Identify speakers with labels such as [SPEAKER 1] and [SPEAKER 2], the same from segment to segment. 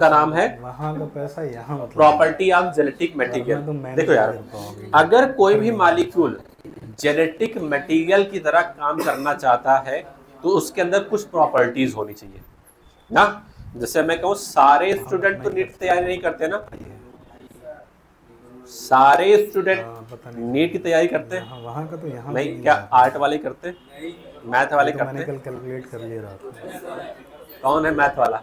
[SPEAKER 1] का नाम है
[SPEAKER 2] वहाँ का पैसा यहाँ मतलब
[SPEAKER 1] प्रॉपर्टी ऑफ जेनेटिक मटेरियल।
[SPEAKER 2] तो मैनेज
[SPEAKER 1] देखो यार,
[SPEAKER 2] नहीं कर पाओगे।
[SPEAKER 1] अगर कोई भी मॉलिक्यूल जेनेटिक मटेरियल की तरह काम करना चाहता है तो उसके अंदर कुछ प्रॉपर्टीज होनी चाहिए ना। जैसे मैं कहूँ सारे
[SPEAKER 2] वहाँ का
[SPEAKER 1] स्टूडेंट
[SPEAKER 2] अपना
[SPEAKER 1] तो
[SPEAKER 2] ही
[SPEAKER 1] नीट
[SPEAKER 2] करते
[SPEAKER 1] तैयारी नहीं करते ना,
[SPEAKER 2] हैं।
[SPEAKER 1] सारे स्टूडेंट
[SPEAKER 2] पता
[SPEAKER 1] नीट की तैयारी करते
[SPEAKER 2] नहीं,
[SPEAKER 1] हैं?
[SPEAKER 2] यहाँ वहाँ का तो यहाँ भी
[SPEAKER 1] नहीं,
[SPEAKER 2] नहीं
[SPEAKER 1] क्या
[SPEAKER 2] आ रहा
[SPEAKER 1] आर्ट
[SPEAKER 2] है।
[SPEAKER 1] वाले करते, मैथ
[SPEAKER 2] ये
[SPEAKER 1] वाले
[SPEAKER 2] तो मैंने
[SPEAKER 1] करते?
[SPEAKER 2] कल कैलकुलेट कर लिया रात में।
[SPEAKER 1] कौन है मैथ वाला?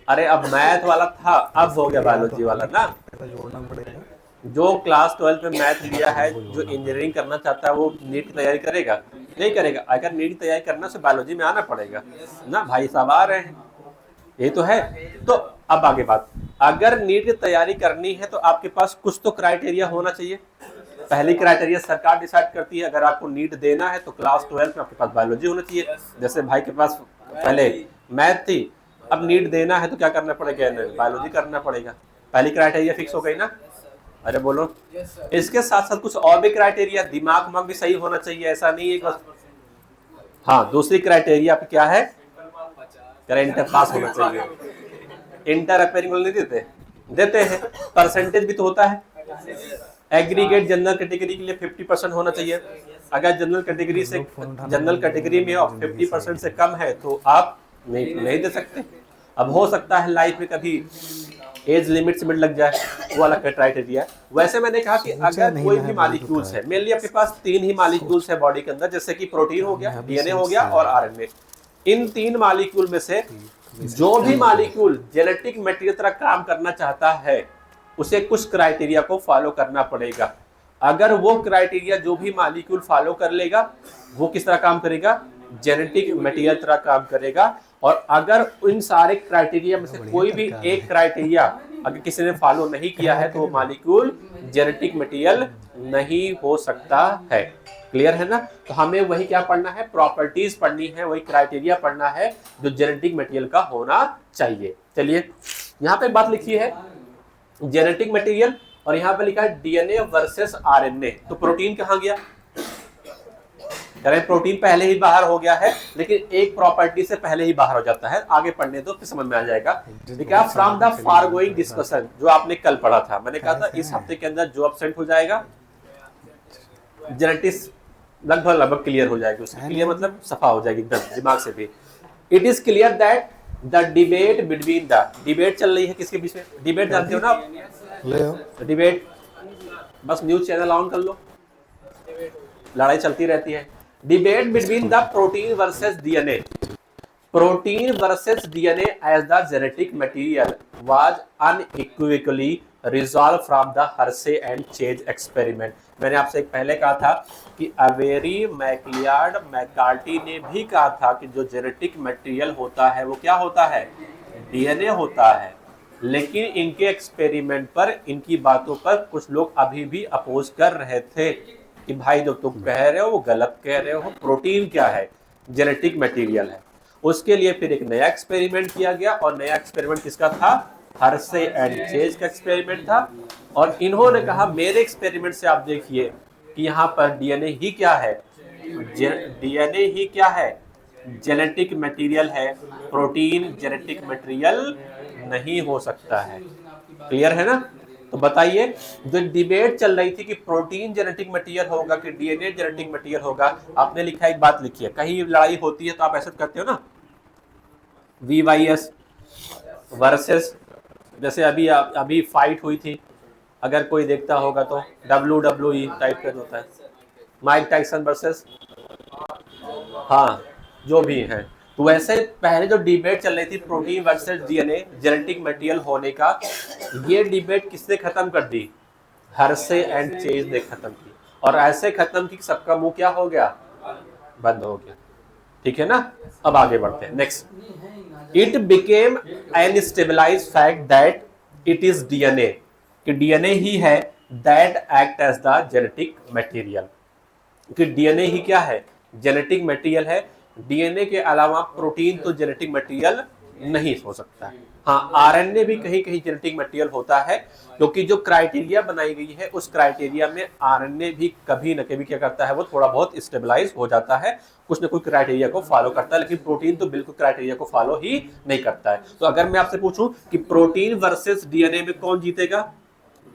[SPEAKER 1] अरे अब मैथ वाला था, अब हो गया
[SPEAKER 2] इसके लिए या तो
[SPEAKER 1] बायोलॉजी वाला
[SPEAKER 2] हमें
[SPEAKER 1] ना।
[SPEAKER 2] पैसा जोड़ना पड़ेगा
[SPEAKER 1] जो क्लास 12 में मैथ
[SPEAKER 2] या
[SPEAKER 1] लिया
[SPEAKER 2] तो
[SPEAKER 1] है,
[SPEAKER 2] उनको
[SPEAKER 1] जो
[SPEAKER 2] जोड़ना
[SPEAKER 1] इंजीनियरिंग
[SPEAKER 2] पड़ेगा।
[SPEAKER 1] करना चाहता है वो नीट की तैयारी करेगा? नहीं करेगा। अगर नीट की तैयारी करना से बायोलॉजी में आना पड़ेगा ना, भाई साहब आ रहे हैं, ये तो है। तो अब आगे बात, अगर नीट की तैयारी करनी है तो आपके पास कुछ तो क्राइटेरिया होना चाहिए। पहली क्राइटेरिया सरकार डिसाइड करती है, अगर आपको नीट देना है तो क्लास 12 में आपके पास बायोलॉजी होना चाहिए। जैसे भाई के पास पहले मैथ थी, अब नीट देना है तो क्या करना पड़ेगा, बायोलॉजी करना पड़ेगा। पहली क्राइटेरिया फिक्स हो गई ना। अरे बोलो। इसके साथ साथ कुछ और भी क्राइटेरिया, दिमाग भी सही होना चाहिए, ऐसा नहीं है बस। हाँ, दूसरी क्राइटेरिया पे क्या है, करंट पास होना चाहिए। इंटर अपेयरिंग नहीं देते, देते हैं, परसेंटेज भी तो होता है। एग्रीगेट जनरल कैटेगरी के लिए 50% होना चाहिए। अगर जनरल कैटेगरी
[SPEAKER 2] जब
[SPEAKER 1] से,
[SPEAKER 2] लोग फ़ोन उठाने
[SPEAKER 1] जनरल
[SPEAKER 2] वाले नहीं
[SPEAKER 1] कैटेगरी
[SPEAKER 2] होंगे
[SPEAKER 1] में
[SPEAKER 2] तो
[SPEAKER 1] और
[SPEAKER 2] ज़िंदगी सही
[SPEAKER 1] 50% से
[SPEAKER 2] है।
[SPEAKER 1] कम है तो आप नहीं दे सकते। अब हो सकता है लाइफ में कभी एज लिमिट से मिड लग जाए, वो अलग क्राइटेरिया है। वैसे मैंने कहा कि
[SPEAKER 2] सोचा
[SPEAKER 1] अगर
[SPEAKER 2] नहीं
[SPEAKER 1] कोई
[SPEAKER 2] मैंने
[SPEAKER 1] भी
[SPEAKER 2] बहुत
[SPEAKER 1] मॉलिक्यूल्स
[SPEAKER 2] उठाया
[SPEAKER 1] है,
[SPEAKER 2] था।
[SPEAKER 1] मेनली आपके पास 3 ही मॉलिक्यूल्स
[SPEAKER 2] सोच
[SPEAKER 1] है बॉडी के अंदर, जैसे कि प्रोटीन हो गया,
[SPEAKER 2] मैं अभी
[SPEAKER 1] डीएनए हो
[SPEAKER 2] सोच
[SPEAKER 1] गया
[SPEAKER 2] से
[SPEAKER 1] और
[SPEAKER 2] आया
[SPEAKER 1] आरएनए। इन 3 मॉलिक्यूल में से
[SPEAKER 2] कि थोड़ी सी
[SPEAKER 1] जो भी
[SPEAKER 2] टाइम पे
[SPEAKER 1] मॉलिक्यूल जेनेटिक मटेरियल तरह काम करना चाहता है उसे कुछ क्राइटेरिया को फॉलो करना पड़ेगा। अगर वो क्राइटेरिया जो भी मॉलिक्यूल फॉलो कर लेगा वो किस तरह काम करेगा, जेनेटिक मटेरियल तरह काम करेगा। और अगर इन सारे क्राइटेरिया में से
[SPEAKER 2] बढ़िया
[SPEAKER 1] कोई भी
[SPEAKER 2] तरकार
[SPEAKER 1] एक
[SPEAKER 2] है।
[SPEAKER 1] क्राइटेरिया अगर किसी ने फॉलो नहीं किया
[SPEAKER 2] क्या
[SPEAKER 1] है तो वो
[SPEAKER 2] करेगा?
[SPEAKER 1] मॉलिक्यूल जेनेटिक मटेरियल नहीं हो सकता है। क्लियर है ना। तो हमें वही क्या पढ़ना है, प्रॉपर्टीज पढ़नी है, वही क्राइटेरिया पढ़ना है जो जेनेटिक मटेरियल का होना चाहिए। चलिए, यहाँ पे बात लिखी है जेनेटिक मटेरियल और यहाँ पे लिखा है डीएनए वर्सेस आरएनए। तो प्रोटीन कहाँ गया, प्रोटीन पहले ही बाहर हो गया है, लेकिन एक प्रॉपर्टी से पहले ही बाहर हो जाता है। आगे पढ़ने दो फिर समझ में आ जाएगा। ठीक है,
[SPEAKER 2] बहुत
[SPEAKER 1] फ्रॉम
[SPEAKER 2] सालों
[SPEAKER 1] द
[SPEAKER 2] की चली आ रही
[SPEAKER 1] फॉरगोइंग
[SPEAKER 2] तरह से।
[SPEAKER 1] डिस्कशन, जो आपने कल पढ़ा था, मैंने कहा था
[SPEAKER 2] खैस
[SPEAKER 1] इस
[SPEAKER 2] है।
[SPEAKER 1] हफ्ते के अंदर जो अपसेंट हो जाएगा जेनेटिक्स लगभग क्लियर हो जाएगी उसकी।
[SPEAKER 2] है
[SPEAKER 1] क्लियर
[SPEAKER 2] नहीं जी।
[SPEAKER 1] मतलब सफा हो जाएगी एकदम दिमाग से भी। It is clear that the debate between the, debate चल रही है किसके बीच में, डिबेट
[SPEAKER 2] क्या
[SPEAKER 1] जानते हो
[SPEAKER 2] जी?
[SPEAKER 1] ना आप,
[SPEAKER 2] ले आओ।
[SPEAKER 1] डिबेट, बस न्यूज चैनल ऑन कर लो, लड़ाई चलती रहती है। Debate between the protein versus DNA, protein versus DNA as the genetic material was unequivocally resolved from the Hershey and Chase experiment। मैंने आपसे एक पहले कहा था कि अवेरी, मैकलियार्ड, मैकार्टी ने भी कहा था कि जो जेनेटिक मटेरियल होता है वो क्या होता है, डीएनए होता है। लेकिन इनके एक्सपेरिमेंट पर, इनकी बातों पर कुछ लोग अभी भी अपोज कर रहे थे कि भाई जो तुम कह रहे हो वो गलत कह रहे हो, प्रोटीन क्या है, जेनेटिक मटेरियल है। उसके लिए फिर एक नया एक्सपेरिमेंट किया गया और नया एक्सपेरिमेंट किसका था, हर्शे एंड चेज का एक्सपेरिमेंट था। और इन्होंने कहा मेरे एक्सपेरिमेंट से आप देखिए कि यहाँ पर डीएनए ही क्या है, डीएनए ही क्या है, जेनेटिक मटेरियल है, प्रोटीन जेनेटिक मटेरियल नहीं हो सकता है। क्लियर है ना। तो बताइए, जो डिबेट चल रही थी कि प्रोटीन जेनेटिक मटेरियल होगा कि डीएनए जेनेटिक मटेरियल होगा, आपने लिखा एक बात लिखी है, कहीं लड़ाई होती है तो आप ऐसा करते हो ना, VYS वर्सेस, जैसे अभी फाइट हुई थी, अगर कोई देखता होगा तो WWE टाइप का होता है, माइक टाइसन वर्सेस, हाँ जो भी है। तो वैसे पहले जो डिबेट चल रही थी protein versus DNA genetic material होने का, ये डिबेट किसने खत्म कर दी, हर्शे एंड चेज ने खत्म की। और ऐसे खत्म की सबका मुंह क्या हो गया, बंद हो गया। ठीक है ना। अब आगे बढ़ते हैं next. It became an stabilize fact that it is DNA, कि डीएनए ही है that act as the genetic material, कि डीएनए ही क्या है, जेनेटिक मटेरियल है। डीएनए के अलावा प्रोटीन तो जेनेटिक मटेरियल नहीं हो सकता है। हाँ, आरएनए भी कहीं कहीं जेनेटिक मटेरियल होता है, क्योंकि जो क्राइटेरिया बनाई गई है उस क्राइटेरिया में आरएनए भी कभी न कभी क्या करता है, वो थोड़ा बहुत स्टेबलाइज हो जाता है, कुछ न कुछ क्राइटेरिया को फॉलो करता है, लेकिन प्रोटीन तो बिल्कुल क्राइटेरिया को फॉलो ही नहीं करता है। तो अगर मैं आपसे पूछूं कि प्रोटीन वर्सेस डीएनए में कौन जीतेगा,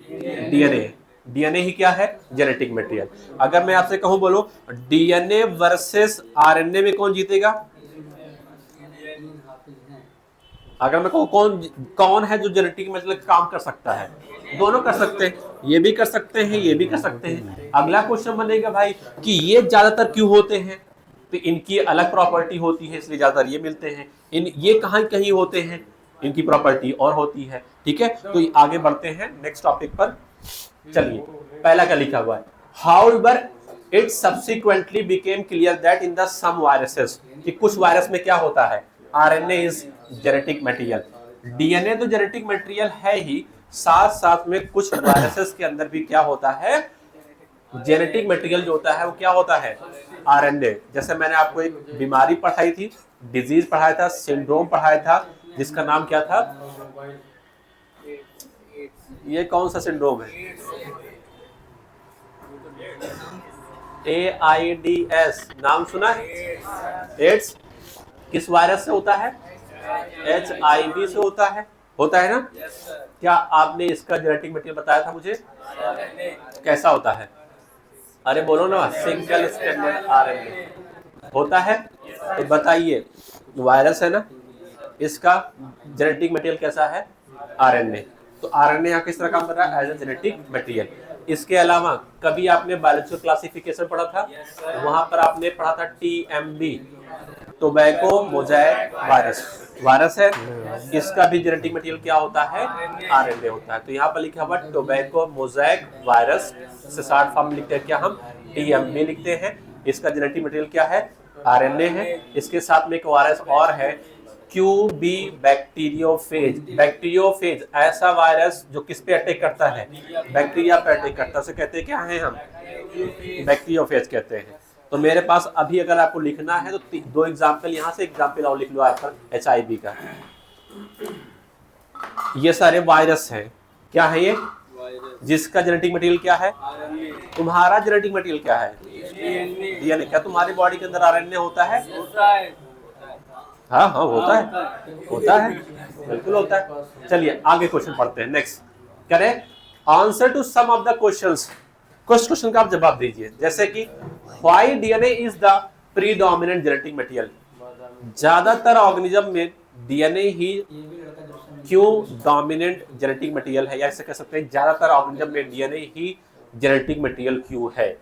[SPEAKER 1] डीएनए। डीएनए ही क्या है, जेनेटिक मटेरियल। अगर मैं आपसे कहूं, बोलो डीएनए वर्सेस आरएनए में कौन जीतेगा, अगर मैं कहूं कौन है जो जेनेटिक मटेरियल काम कर सकता है, दोनों कर सकते हैं, ये भी कर सकते हैं, ये भी कर सकते हैं। अगला क्वेश्चन बनेगा भाई कि ये ज्यादातर क्यों होते हैं, तो इनकी अलग प्रॉपर्टी होती है इसलिए ज्यादातर ये मिलते हैं। ये कहां कहीं होते हैं, इनकी प्रॉपर्टी और होती है। ठीक है, तो आगे बढ़ते हैं नेक्स्ट टॉपिक पर। चलिए, पहला क्या लिखा हुआ है, however it subsequently became clear that in the some viruses, कि कुछ वायरस में क्या होता है, RNA is genetic material. DNA तो जेनेटिक मटेरियल है ही, साथ साथ में कुछ वायरसेस के अंदर भी क्या होता है, जेनेटिक मटेरियल जो होता है वो क्या होता है, आरएनए। जैसे मैंने आपको एक बीमारी पढ़ाई थी, डिजीज पढ़ाया था, सिंड्रोम पढ़ाया था, जिसका नाम क्या था, ये कौन सा सिंड्रोम है, AIDS, नाम सुना है, एड्स। किस वायरस से होता है, HIV से होता है ना। क्या आपने इसका जेनेटिक मटेरियल बताया था मुझे, कैसा होता है, अरे बोलो ना, सिंगल स्ट्रैंडेड आरएनए होता है। तो बताइए, वायरस है ना, इसका जेनेटिक मटेरियल कैसा है, आरएनए। तो आरएनए यहाँ किस तरह काम कर रहा है, एज ए जेनेटिक मटेरियल। इसके अलावा कभी आपने बायोलॉजिकल क्लासिफिकेशन पढ़ा था, वहां पर आपने पढ़ा था TMB, टोबैको मोज़ैक वायरस है, इसका भी जेनेटिक मटेरियल क्या होता है, आरएनए होता है। तो यहाँ पर लिखा हुआ टोबैको मोज़ैक वायरस से शॉर्ट फॉर्म लिखते हैं क्या हम, TMB लिखते हैं। इसका जेनेटिक मटेरियल क्या है, आरएनए है। इसके साथ में एक वायरस और है, QB बैक्टीरियोफेज, ऐसा वायरस जो किस पे अटैक करता है, बैक्टीरिया पे अटैक करता है, उसे कहते हैं क्या है, हम बैक्टीरियोफेज कहते हैं। तो मेरे पास अभी अगर आपको लिखना है तो दो एग्जाम्पल यहाँ से एग्जाम्पल और लिख लो आप पर HIV का। ये सारे वायरस हैं, क्या है ये, जिसका जेनेटिक मटेरियल क्या है, तुम्हारा जेनेटिक मटेरियल क्या है, डीएनए। क्या तुम्हारी बॉडी के अंदर आरएनए होता है, हाँ होता है, बिल्कुल होता है। चलिए आगे क्वेश्चन पढ़ते हैं, नेक्स्ट करें, answer to some of the questions. कुछ क्वेश्चन का आप जवाब दीजिए, जैसे कि why DNA is the predominant genetic material. ज्यादातर ऑर्गेनिज्म में डीएनए ही क्यों डोमिनेंट जेनेटिक मटेरियल है, या ऐसे कह सकते हैं ज्यादातर ऑर्गेनिज्म में डीएनए ही जेनेटिक मटेरियल क्यों है।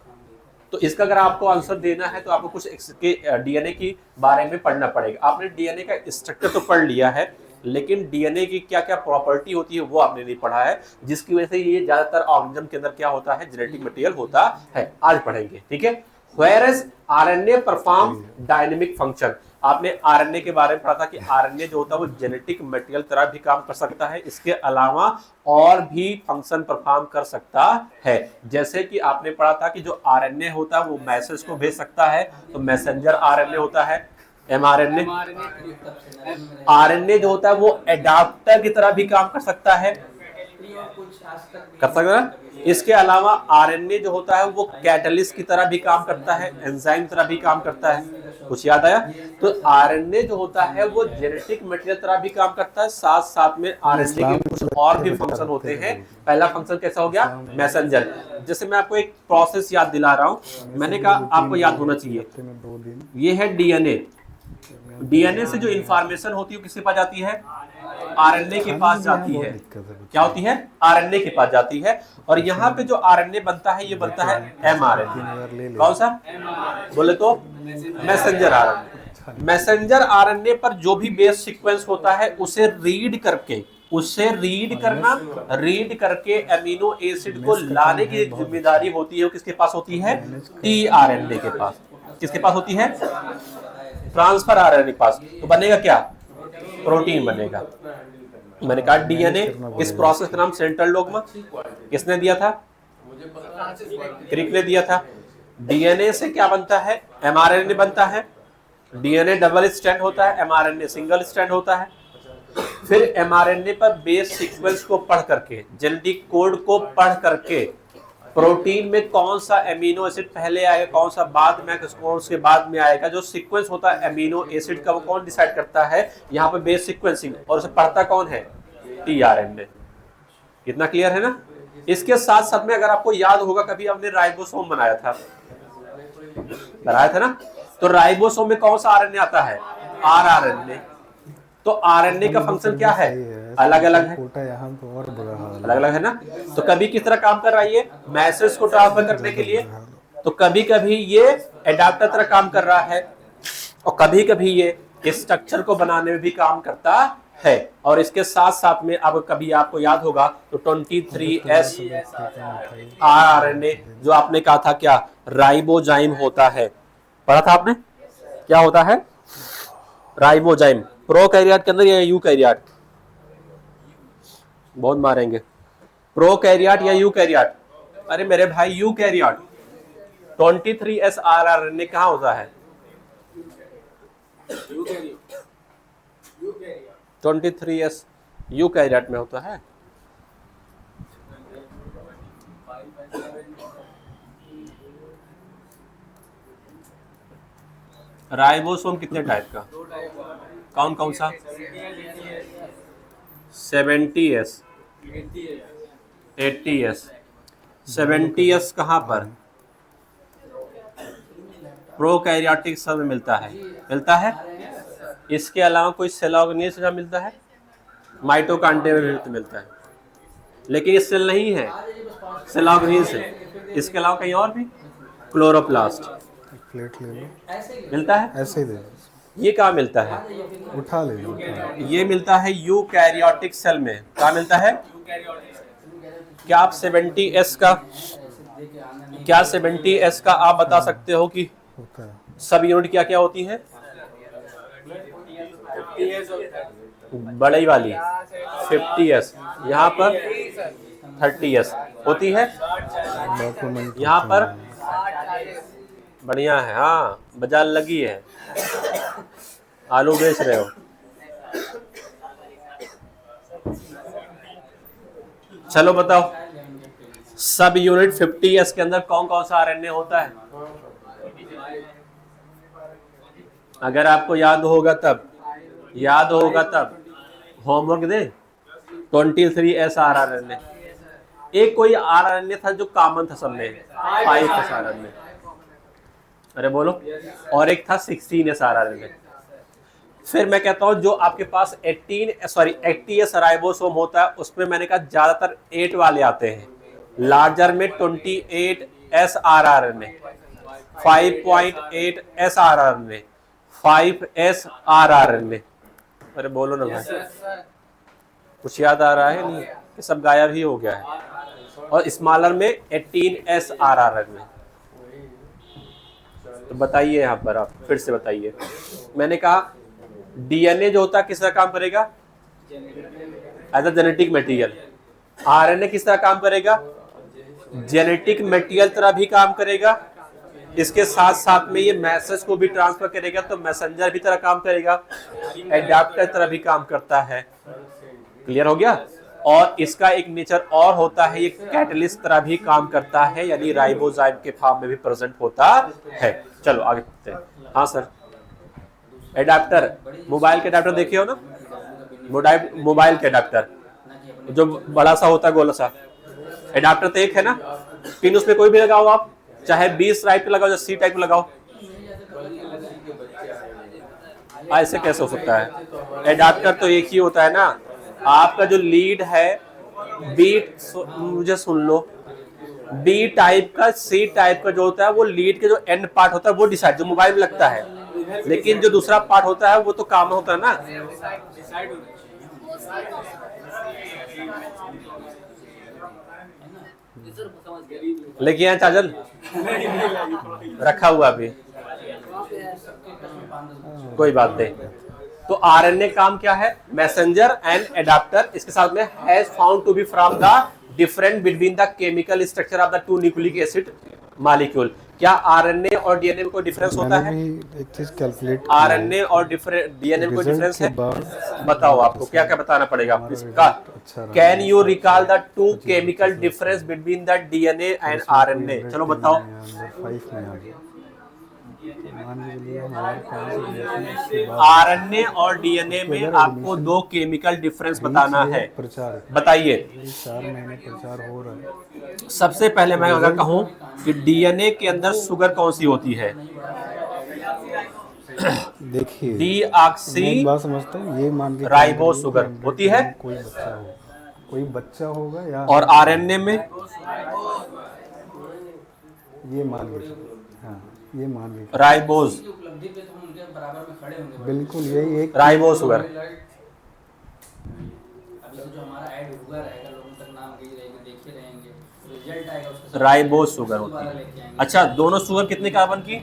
[SPEAKER 1] तो इसका अगर आपको आंसर देना है तो आपको कुछ डीएनए के बारे में पढ़ना पड़ेगा। आपने डीएनए का स्ट्रक्चर तो पढ़ लिया है, लेकिन डीएनए की क्या क्या प्रॉपर्टी होती है वो आपने नहीं पढ़ा है, जिसकी वजह से ये ज्यादातर ऑर्गेनिज्म के अंदर क्या होता है, जेनेटिक मटेरियल होता है। आज पढ़ेंगे, ठीक है। Whereas RNA perform dynamic function, आपने आरएनए के बारे में पढ़ा था कि आरएनए जो होता है वो जेनेटिक मटेरियल तरह भी काम कर सकता है, इसके अलावा और भी फंक्शन परफॉर्म कर सकता है। जैसे कि आपने पढ़ा था कि जो आरएनए होता है वो मैसेज को भेज सकता है, तो मैसेंजर आरएनए होता है, mRNA। आरएनए जो होता है वो एडाप्टर की तरह भी काम कर सकता है, इसके अलावा आरएनए जो होता है वो कैटलिस्ट की तरह भी काम करता है, एंजाइम की तरह भी काम करता है। कुछ याद आया? तो आरएनए जो होता है वो जेनेटिक मटेरियल तरह भी काम करता है, साथ साथ में आरएनए के कुछ और भी फंक्शन होते हैं। पहला फंक्शन कैसा हो गया, मैसेंजर। जैसे मैं आपको एक प्रोसेस याद दिला रहा हूं, मैंने कहा आपको याद होना चाहिए, ये है डीएनए। डीएनए से जो इंफॉर्मेशन होती है किसके पास जाती है, आरएनए के पास जाती है। क्या होती है, आरएनए के पास जाती है। और यहाँ पे जो आरएनए बनता है ये बनता है mRNA। कौन सा, बोले तो मैसेंजर आरएनए। मैसेंजर आरएनए पर जो भी बेस सीक्वेंस होता है उसे रीड करके अमीनो एसिड को लाने की जिम्मेदारी होती है वो किसके पास होती है, टीआरएनए के पास। किसके पास होती है, ट्रांसफर आरएनए के पास। तो बनेगा क्या, प्रोटीन बनेगा। मैंने कहा डीएनए, इस प्रोसेस का नाम सेंट्रल डोग्मा किसने दिया था, क्रिक ने दिया था। डीएनए से क्या बनता है, mRNA बनता है। डीएनए डबल स्ट्रैंड होता है, mRNA सिंगल स्ट्रैंड होता है। फिर mRNA पर बेस सीक्वेंस को पढ़ करके, जेनेटिक कोड को पढ़ करके प्रोटीन में कौन सा एमिनो एसिड पहले आएगा, कौन सा बाद में आएगा, कौन से बाद में आएगा, जो सीक्वेंस होता है एमिनो एसिड का वो कौन डिसाइड करता है, यहाँ पे बेस सीक्वेंसिंग, और उसे पढ़ता कौन है, टीआरएनए। कितना क्लियर है ना। इसके साथ साथ में अगर आपको याद होगा कभी हमने राइबोसोम बनाया था ना, तो राइबोसोम में कौन सा आरएनए आता है, आरआरएनए। तो आरएनए का फंक्शन क्या है, अलग अलग है,
[SPEAKER 2] यहाँ तो और बुरा हाल
[SPEAKER 1] अलग अलग है ना। तो कभी किस तरह काम कर रहा है ये, मैसेज को ट्रांसफर करने के लिए, तो कभी कभी ये एडाप्टर तरह काम कर रहा है, और कभी कभी ये स्ट्रक्चर को बनाने में भी काम करता है। और इसके साथ साथ में अब कभी आपको याद होगा तो 23S आरएनए जो आपने कहा था क्या, राइबोजाइम होता है, पढ़ा था आपने, क्या होता है, राइबोजाइम। प्रोकैरियोट के अंदर या यूकैरियोट, बहुत मारेंगे, प्रोकैरियोट या यूकैरियोट, अरे मेरे भाई यूकैरियोट। 23S आरआरएनए कहाँ होता है, 23S यूकैरियोट में होता है। राइबोसोम कितने टाइप का, कौन कौन सा, 70S 80S। 70S कहाँ पर, प्रोकैरियोटिक सेल में मिलता है। इसके अलावा कोई सेल ऑर्गेनेल में मिलता है, माइटोकॉन्ड्रिया में भी मिलता है, लेकिन ये सेल नहीं है, सेल ऑर्गेनेल से। इसके अलावा कहीं और भी, क्लोरोप्लास्ट
[SPEAKER 2] प्लेट ले लो,
[SPEAKER 1] मिलता है,
[SPEAKER 2] ऐसे ही दे दो,
[SPEAKER 1] ये कहाँ मिलता है,
[SPEAKER 2] उठा ले लो,
[SPEAKER 1] ये मिलता है यूकैरियोटिक सेल में। कहाँ मिलता है, क्या आप 70S का आप बता सकते हो कि
[SPEAKER 2] होता है।
[SPEAKER 1] सब यूनिट क्या क्या होती हैं, बड़ी वाली 50S, यहाँ पर 30S होती है,
[SPEAKER 2] डॉक्यूमेंट
[SPEAKER 1] यहाँ पर बढ़िया है, हाँ बाजार लगी है, आलू बेच रहे हो। चलो बताओ, सब यूनिट 50S के अंदर कौन कौन सा आरएनए होता है, अगर आपको याद होगा तब होमवर्क दे। 23S आरआरएनए, एक कोई आरएनए था जो कॉमन था सब में, 5S आरएनए, अरे बोलो, और एक था 16S आरआरएनए। फिर मैं कहता हूं जो आपके पास 80S राइबोसोम होता है उसमें मैंने कहा ज्यादातर 8 वाले आते हैं, लार्जर में 28S rRNA, 5.8S rRNA, 5S rRNA. अरे बोलो ना भाई, कुछ याद आ रहा है नहीं कि सब गायब ही हो गया है। और स्मॉलर में 18S आरआरएनए। तो बताइए यहाँ पर, आप फिर से बताइए। मैंने कहा डीएनए जो होता है किस तरह काम करेगा, as a genetic material. RNA किस तरह काम करेगा, जेनेटिक मटेरियल तरह भी काम करेगा। इसके साथ साथ में ये मैसेज को भी ट्रांसफर करेगा, तो मैसेंजर भी तरह काम करेगा, एडाप्टर तरह भी काम करता है। क्लियर हो गया। और इसका एक नेचर और होता है, ये कैटलिस्ट तरह भी काम करता है, यानी राइबोजाइम के फॉर्म में भी प्रेजेंट होता है। चलो आगे बढ़ते हैं। हाँ सर, एडाप्टर, मोबाइल के एडाप्टर देखे हो ना, मोबाइल के एडाप्टर जो बड़ा सा होता है, गोला सा एडाप्टर तो एक है ना, पिन उसमें कोई भी लगाओ आप, चाहे 20 टाइप पे लगाओ, सी टाइप पे लगाओ, ऐसे कैसे हो सकता है। एडाप्टर तो एक ही होता है ना। आपका जो लीड है मुझे सुन लो, बी टाइप का सी टाइप का जो होता है वो लीड के जो एंड पार्ट होता है वो डिसाइड, जो मोबाइल में लगता है, लेकिन जो दूसरा पार्ट होता है वो तो काम होता है ना। लेकिन यहाँ चार्जर रखा हुआ भी, कोई बात नहीं। तो आरएनए काम क्या है, मैसेंजर एंड एडाप्टर। इसके साथ में has found to be from the different between the chemical structure of the two nucleic acid molecule. क्या आरएनए और डीएनए में कोई डिफरेंस होता है?
[SPEAKER 2] मैंने एक चीज कैलकुलेट
[SPEAKER 1] आरएनए और डीएनए में कोई डिफरेंस है? बताओ, आपको क्या क्या बताना पड़ेगा इसका? Can you recall the two chemical difference between the DNA and RNA? चलो बताओ।
[SPEAKER 2] 5 में आ गया। मान के चलिए हमारे 5 के बाद
[SPEAKER 1] आरएनए और डीएनए में आपको दो केमिकल डिफरेंस बताना है,
[SPEAKER 2] प्रचार
[SPEAKER 1] बताइए।
[SPEAKER 2] 4 महीने प्रचार हो रहा है।
[SPEAKER 1] सबसे पहले मैं अगर कहूं कि डीएनए के अंदर शुगर कौन सी होती है?
[SPEAKER 2] देखिए
[SPEAKER 1] डीऑक्सी
[SPEAKER 2] मैं एक बात समझता हूँ, ये मान के
[SPEAKER 1] राइबो शुगर होती है।
[SPEAKER 2] कोई बच्चा होगा या
[SPEAKER 1] और आरएनए में
[SPEAKER 2] ये मान के हाँ ये मान के
[SPEAKER 1] राइबोज,
[SPEAKER 2] बिल्कुल यही एक
[SPEAKER 1] राइबो शुगर। राइबो शुगर होती है। अच्छा, दोनों शुगर कितने कार्बन की?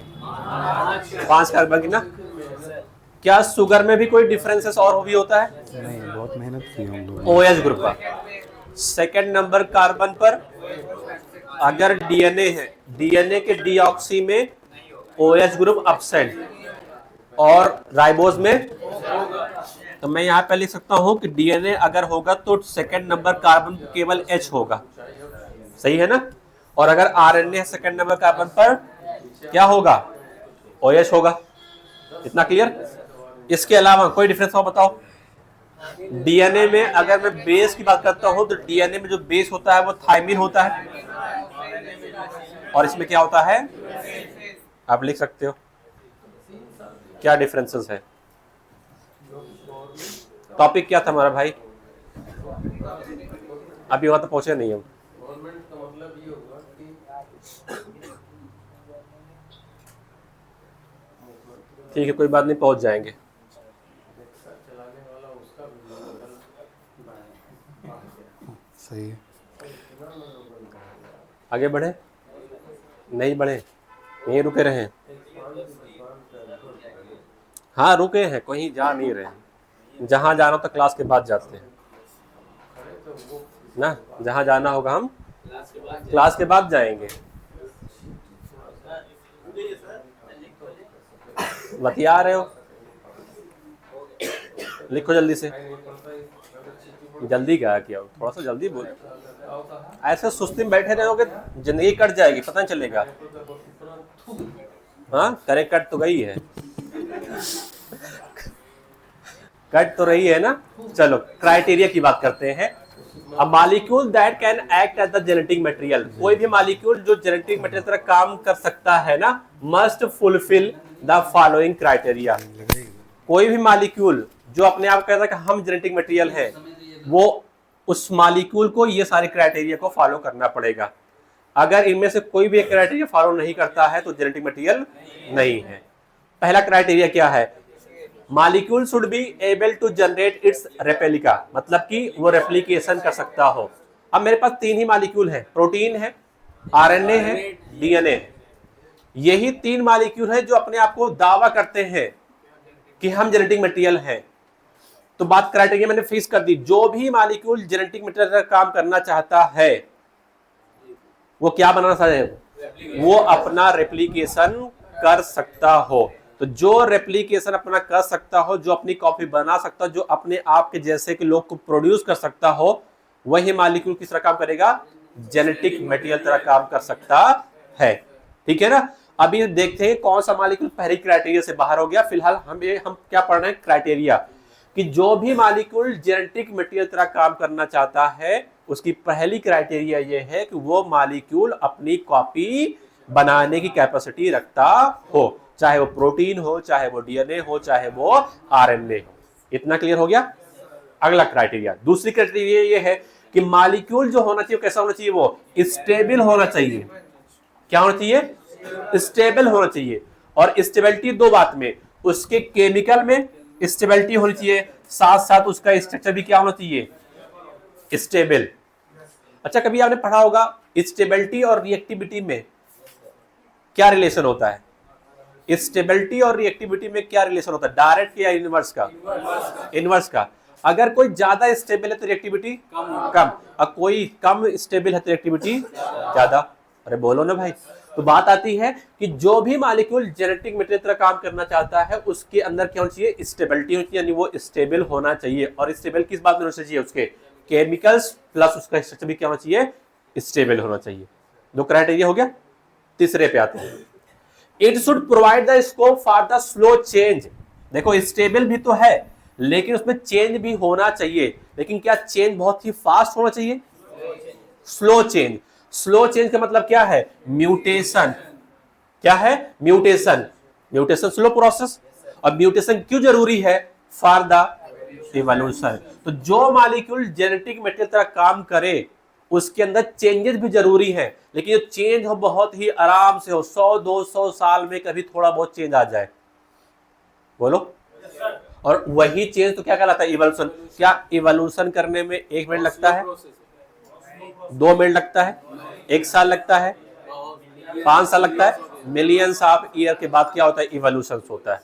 [SPEAKER 1] 5 कार्बन की ना। क्या शुगर में भी कोई डिफरेंसेस और भी होता है?
[SPEAKER 2] नहीं, बहुत मेहनत की हम लोग।
[SPEAKER 1] OH ग्रुप का सेकंड नंबर कार्बन पर अगर डीएनए है, डीएनए के डीऑक्सी में OH ग्रुप एब्सेंट और राइबोज में, तो मैं यहाँ पे लिख सकता हूं कि डीएनए अगर होगा तो सेकंड नंबर कार्बन केवल H होगा, सही है ना। और अगर आरएनए सेकंड नंबर कार्बन पर क्या होगा? OH होगा। इतना क्लियर? इसके अलावा कोई डिफरेंस हो बताओ। डीएनए में अगर मैं बेस की बात करता हूं तो डीएनए में जो बेस होता है वो थायमिन होता है, और इसमें क्या होता है आप लिख सकते हो। क्या डिफरेंसेस है? टॉपिक क्या था हमारा भाई? अभी वहां तो पहुंचे नहीं हम। ठीक है, कोई बात नहीं, पहुंच जाएंगे।
[SPEAKER 2] सही है।
[SPEAKER 1] आगे बढ़े? नहीं बढ़े, यहीं रुके रहे? हाँ रुके हैं, कहीं जा नहीं रहे। जहां जाना तो क्लास के बाद जाते हैं ना। जहां जाना होगा हम क्लास के बाद जाएंगे। बतिया रहे हो? लिखो जल्दी से। जल्दी क्या किया, थोड़ा सा जल्दी बोलो। ऐसे सुस्ती में बैठे रहोगे जिंदगी कट जाएगी, पता नहीं चलेगा। हाँ करे कट तो गई है, कट तो रही है ना। चलो क्राइटेरिया की बात करते हैं। A molecule that can act as the genetic material, कोई भी मॉलिक्यूल जो जेनेटिक मटेरियल तरह काम कर सकता है ना, must fulfil the following criteria. कोई भी मॉलिक्यूल जो अपने आप कहता है कि हम जेनेटिक मटेरियल है, वो उस मॉलिक्यूल को ये सारे क्राइटेरिया को फॉलो करना पड़ेगा। अगर इनमें से कोई भी एक क्राइटेरिया फॉलो नहीं करता है तो जेनेटिक मटेरियल नहीं है। पहला क्राइटेरिया क्या है? Molecule should be able to generate its replica, मतलब कि वो रेप्लिकेशन कर सकता हो। अब मेरे पास 3 ही मॉलिक्यूल है, प्रोटीन है, आरएनए है, डीएनए है। यही 3 मॉलिक्यूल है जो अपने आप को दावा करते हैं कि हम जेनेटिक मटेरियल हैं। तो बात क्राइटेरिया मैंने फिक्स कर दी। जो भी मॉलिक्यूल जेनेटिक मटेरियल का काम करना चाहता है वो क्या बनाना चाहता है? वो अपना रेप्लिकेशन कर सकता हो। तो जो रेप्लिकेशन अपना कर सकता हो, जो अपनी कॉपी बना सकता हो, जो अपने आप के जैसे के लोग को प्रोड्यूस कर सकता हो, वही मॉलिक्यूल किस तरह काम करेगा? जेनेटिक मटेरियल तरह काम कर सकता है। ठीक है ना। अभी देखते हैं कौन सा मॉलिक्यूल पहले क्राइटेरिया से बाहर हो गया। फिलहाल हम क्या पढ़ रहे हैं? क्राइटेरिया कि जो भी मॉलिक्यूल जेनेटिक मटेरियल तरह काम करना चाहता है, उसकी पहली क्राइटेरिया ये है कि वो मॉलिक्यूल अपनी कॉपी बनाने की कैपेसिटी रखता हो, चाहे वो प्रोटीन हो, चाहे वो डीएनए हो, चाहे वो आरएनए हो। इतना क्लियर हो गया? अगला क्राइटेरिया, दूसरी क्राइटेरिया ये है कि मॉलिक्यूल जो होना चाहिए कैसा होना चाहिए? वो स्टेबल होना चाहिए। क्या होना चाहिए? स्टेबल होना चाहिए। और स्टेबिलिटी 2 बात में, उसके केमिकल में स्टेबिलिटी होनी चाहिए, साथ साथ उसका स्ट्रक्चर भी क्या होना चाहिए? स्टेबल। अच्छा, कभी आपने पढ़ा होगा स्टेबिलिटी और रिएक्टिविटी में क्या रिलेशन होता है? स्टेबिलिटी और रिएक्टिविटी में क्या रिलेशन होता है? डायरेक्ट या इनवर्स का? इनवर्स का। अगर कोई ज्यादा स्टेबल है तो रिएक्टिविटी कम, और कोई कम स्टेबल है तो रिएक्टिविटी ज्यादा। अरे बोलो ना भाई। तो बात आती है कि जो भी मॉलिक्यूल जेनेटिक मटेरियल तरह काम करना चाहता है उसके अंदर क्या होना चाहिए, स्टेबिलिटी होनी चाहिए, यानी वो स्टेबल होना चाहिए। और स्टेबल किस बात में होना चाहिए, उसके केमिकल्स प्लस उसका स्ट्रक्चर भी क्या होना चाहिए, स्टेबल होना चाहिए। दो क्राइटेरिया हो गया। तीसरे पे आते हैं, it should provide the scope for the slow change. देखो स्टेबल भी तो है लेकिन उसमें चेंज भी होना चाहिए, लेकिन क्या चेंज बहुत ही फास्ट होना चाहिए, स्लो चेंज। स्लो चेंज का मतलब क्या है, म्यूटेशन। क्या है, म्यूटेशन। म्यूटेशन स्लो प्रोसेस, और म्यूटेशन क्यों जरूरी है, फॉर द इवोल्यूशन। तो जो मॉलिक्यूल जेनेटिक मटेरियल तरह काम करे उसके अंदर चेंजेस भी जरूरी है, लेकिन जो चेंज हो बहुत ही आराम से हो, 100-200 साल में कभी थोड़ा बहुत चेंज आ जाए, बोलो। और वही चेंज तो क्या कहलाता है, इवोल्यूशन। क्या इवोल्यूशन करने में 1 मिनट लगता है, 2 मिनट लगता है, 1 साल लगता है, 5 साल लगता है, मिलियंस ऑफ ईयर के बाद क्या होता है, इवोल्यूशन होता है।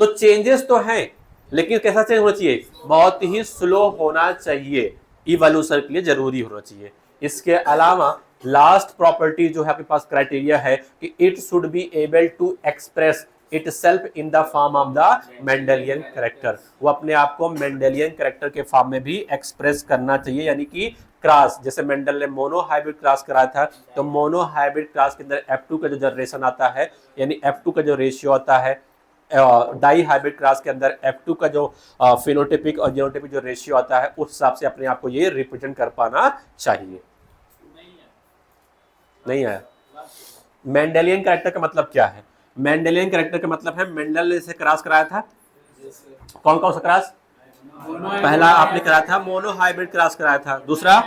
[SPEAKER 1] तो चेंजेस तो हैं लेकिन कैसा चेंज होना चाहिए, बहुत ही स्लो होना चाहिए, इवोल्यूशन के लिए जरूरी होना चाहिए। इसके अलावा लास्ट प्रॉपर्टी जो है आपके पास क्राइटेरिया है कि it should be able to express itself in the form of the Mendelian character. वो अपने आप को मेंडेलियन कैरेक्टर के फॉर्म में भी एक्सप्रेस करना चाहिए, यानी कि क्रॉस, जैसे मेंडल ने मोनो हाइब्रिड क्रॉस कराया था, तो मोनो हाइब्रिड क्रॉस के अंदर F2 का जो जनरेशन आता है, यानी F2 का जो रेशियो आता है, डाई हाइब्रिड क्रॉस के अंदर F2 का जो फिनोटाइपिक और जीनोटाइपिक जो रेशियो आता है, उस हिसाब से अपने आप को ये रिप्रेजेंट कर पाना चाहिए। नहीं आया। मेंडेलियन कैरेक्टर का मतलब क्या है, मेंडेलियन कैरेक्टर का मतलब है मेंडल ने इसे क्रॉस कराया था, कौन कौन सा क्रॉस, पहला आपने कराया था मोनो हाइब्रिड क्रॉस कराया था, दूसरा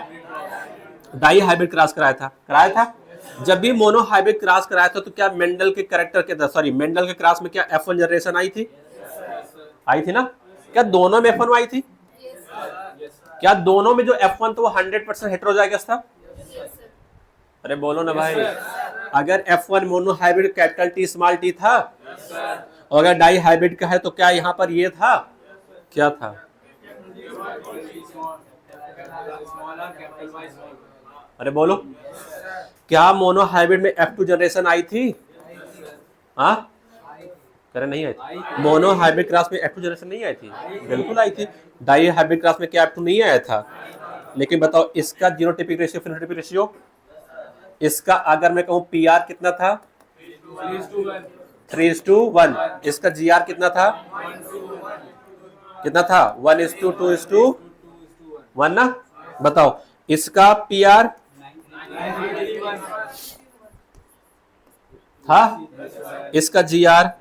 [SPEAKER 1] डाई हाइब्रिड क्रॉस कराया था। जब भी मोनो हाइब्रिड क्रॉस कराया था तो क्या मेंडल के कैरेक्टर के, सॉरी मेंडल के क्रॉस में क्या F1 जनरेशन आई थी, आई थी ना। क्या दोनों में F1 आई थी, क्या दोनों में जो F1 तो वो 100% हेटेरोजाइगस था, अरे बोलो ना भाई। अगर F1 mono hybrid capital T small t था, और अगर डाई हाइब्रिड का है तो क्या यहाँ पर ये था, क्या था, अरे बोलो, क्या मोनो हाइब्रिड में F2 जनरेशन आई थी, हाँ करे नहीं आई थी। मोनो हाइब्रिड क्रॉस में F2 जनरेशन नहीं आई थी, बिल्कुल आई थी। डाई हाइब्रिड क्रॉस में क्या F2 नहीं आया था, लेकिन बताओ इसका जीनोटाइपिक रेशियो फिनोटाइपिक रेशियो, इसका अगर मैं कहूं PR कितना था, 3:1, इसका GR कितना था, 1:2:1 ना। बताओ इसका PR था, इसका GR,